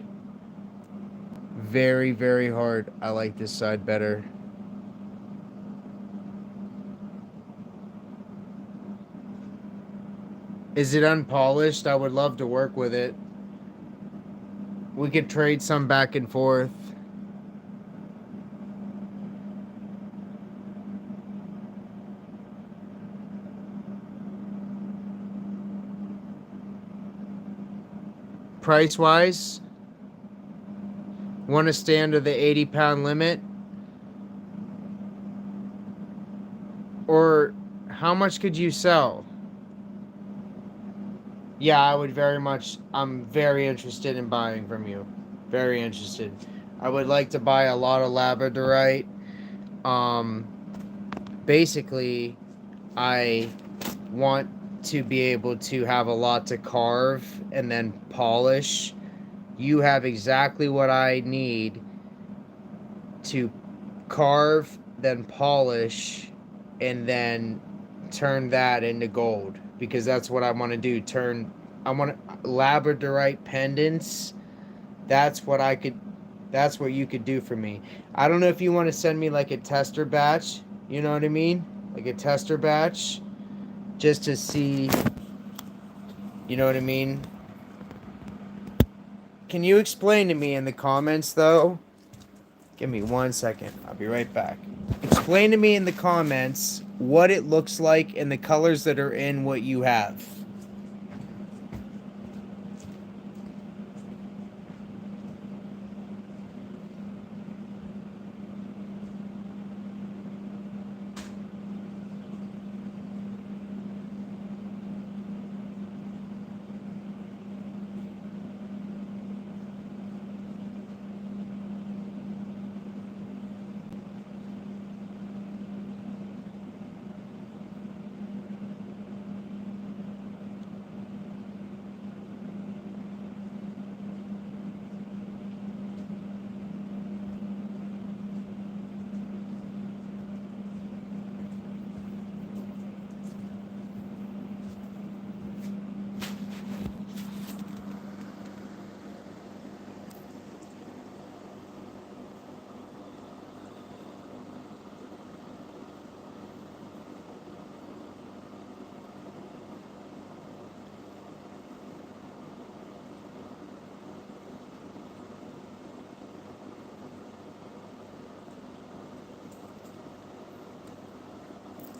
Very, very hard. I like this side better. Is it unpolished? I would love to work with it. We could trade some back and forth. Price wise, want to stay under the 80-pound limit? Or how much could you sell? Yeah, I would very much. I'm very interested in buying from you. Very interested. I would like to buy a lot of labradorite. Um, Basically, I want to be able to have a lot to carve and then polish. You have exactly what I need to carve, then polish, and then turn that into gold, because that's what I want to do. I want labradorite pendants. That's what I could. That's what you could do for me. I don't know if you want to send me like a tester batch. You know what I mean? Like a tester batch, just to see. You know what I mean? Can you explain to me in the comments though? Give me 1 second. I'll be right back. Explain to me in the comments what it looks like and the colors that are in what you have.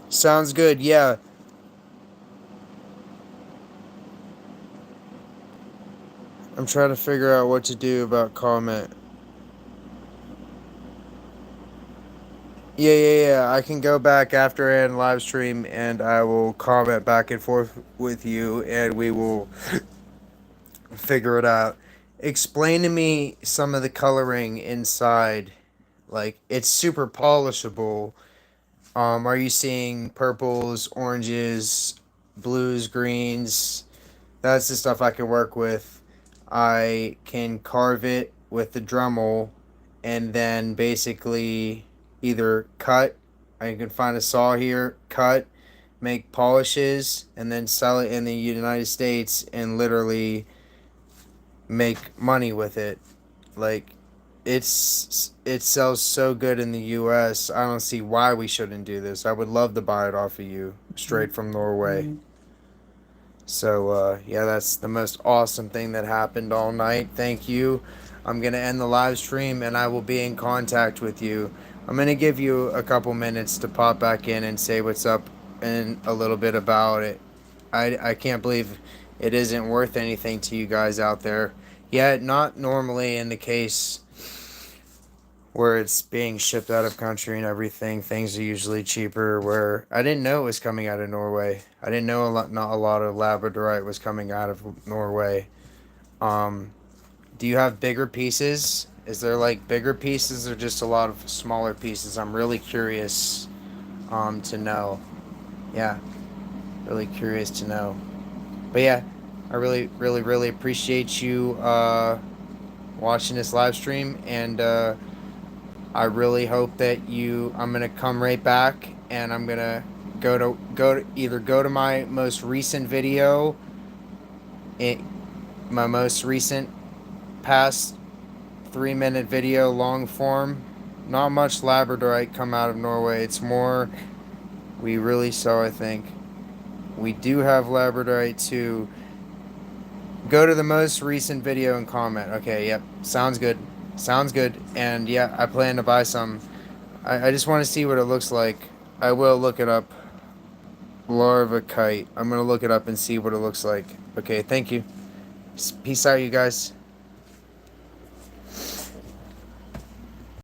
Sounds good. Yeah. I'm trying to figure out what to do about comment. Yeah. I can go back after I end live stream and I will comment back and forth with you and we will figure it out. Explain to me some of the coloring inside. Like, it's super polishable. Are you seeing purples, oranges, blues, greens? That's the stuff I can work with. I can carve it with the Dremel and then basically either cut, I can find a saw here, cut, make polishes, and then sell it in the United States and literally make money with it. Like, it sells so good in the US. I don't see why we shouldn't do this. I would love to buy it off of you straight from Norway. So, yeah, that's the most awesome thing that happened all night. Thank you. I'm going to end the live stream and I will be in contact with you. I'm going to give you a couple minutes to pop back in and say what's up and a little bit about it. I can't believe it isn't worth anything to you guys out there. Yet, not normally in the case where it's being shipped out of country and everything. Things are usually cheaper. Where I didn't know it was coming out of Norway. I didn't know not a lot of labradorite was coming out of Norway. Um, do you have bigger pieces? Is there like bigger pieces or just a lot of smaller pieces? I'm really curious to know. Yeah, really curious to know. But yeah, I really appreciate you watching this live stream, and I really hope that I'm gonna come right back, and I'm gonna go to my most recent video, my most recent past 3-minute video, long form. Not much labradorite come out of Norway. It's more we really saw. I think we do have labradorite too. Go to the most recent video and comment. Okay, yep, sounds good. Sounds good. And yeah, I plan to buy some. I just want to see what it looks like. I will look it up. Larva kite. I'm going to look it up and see what it looks like. Okay, thank you. Peace out, you guys.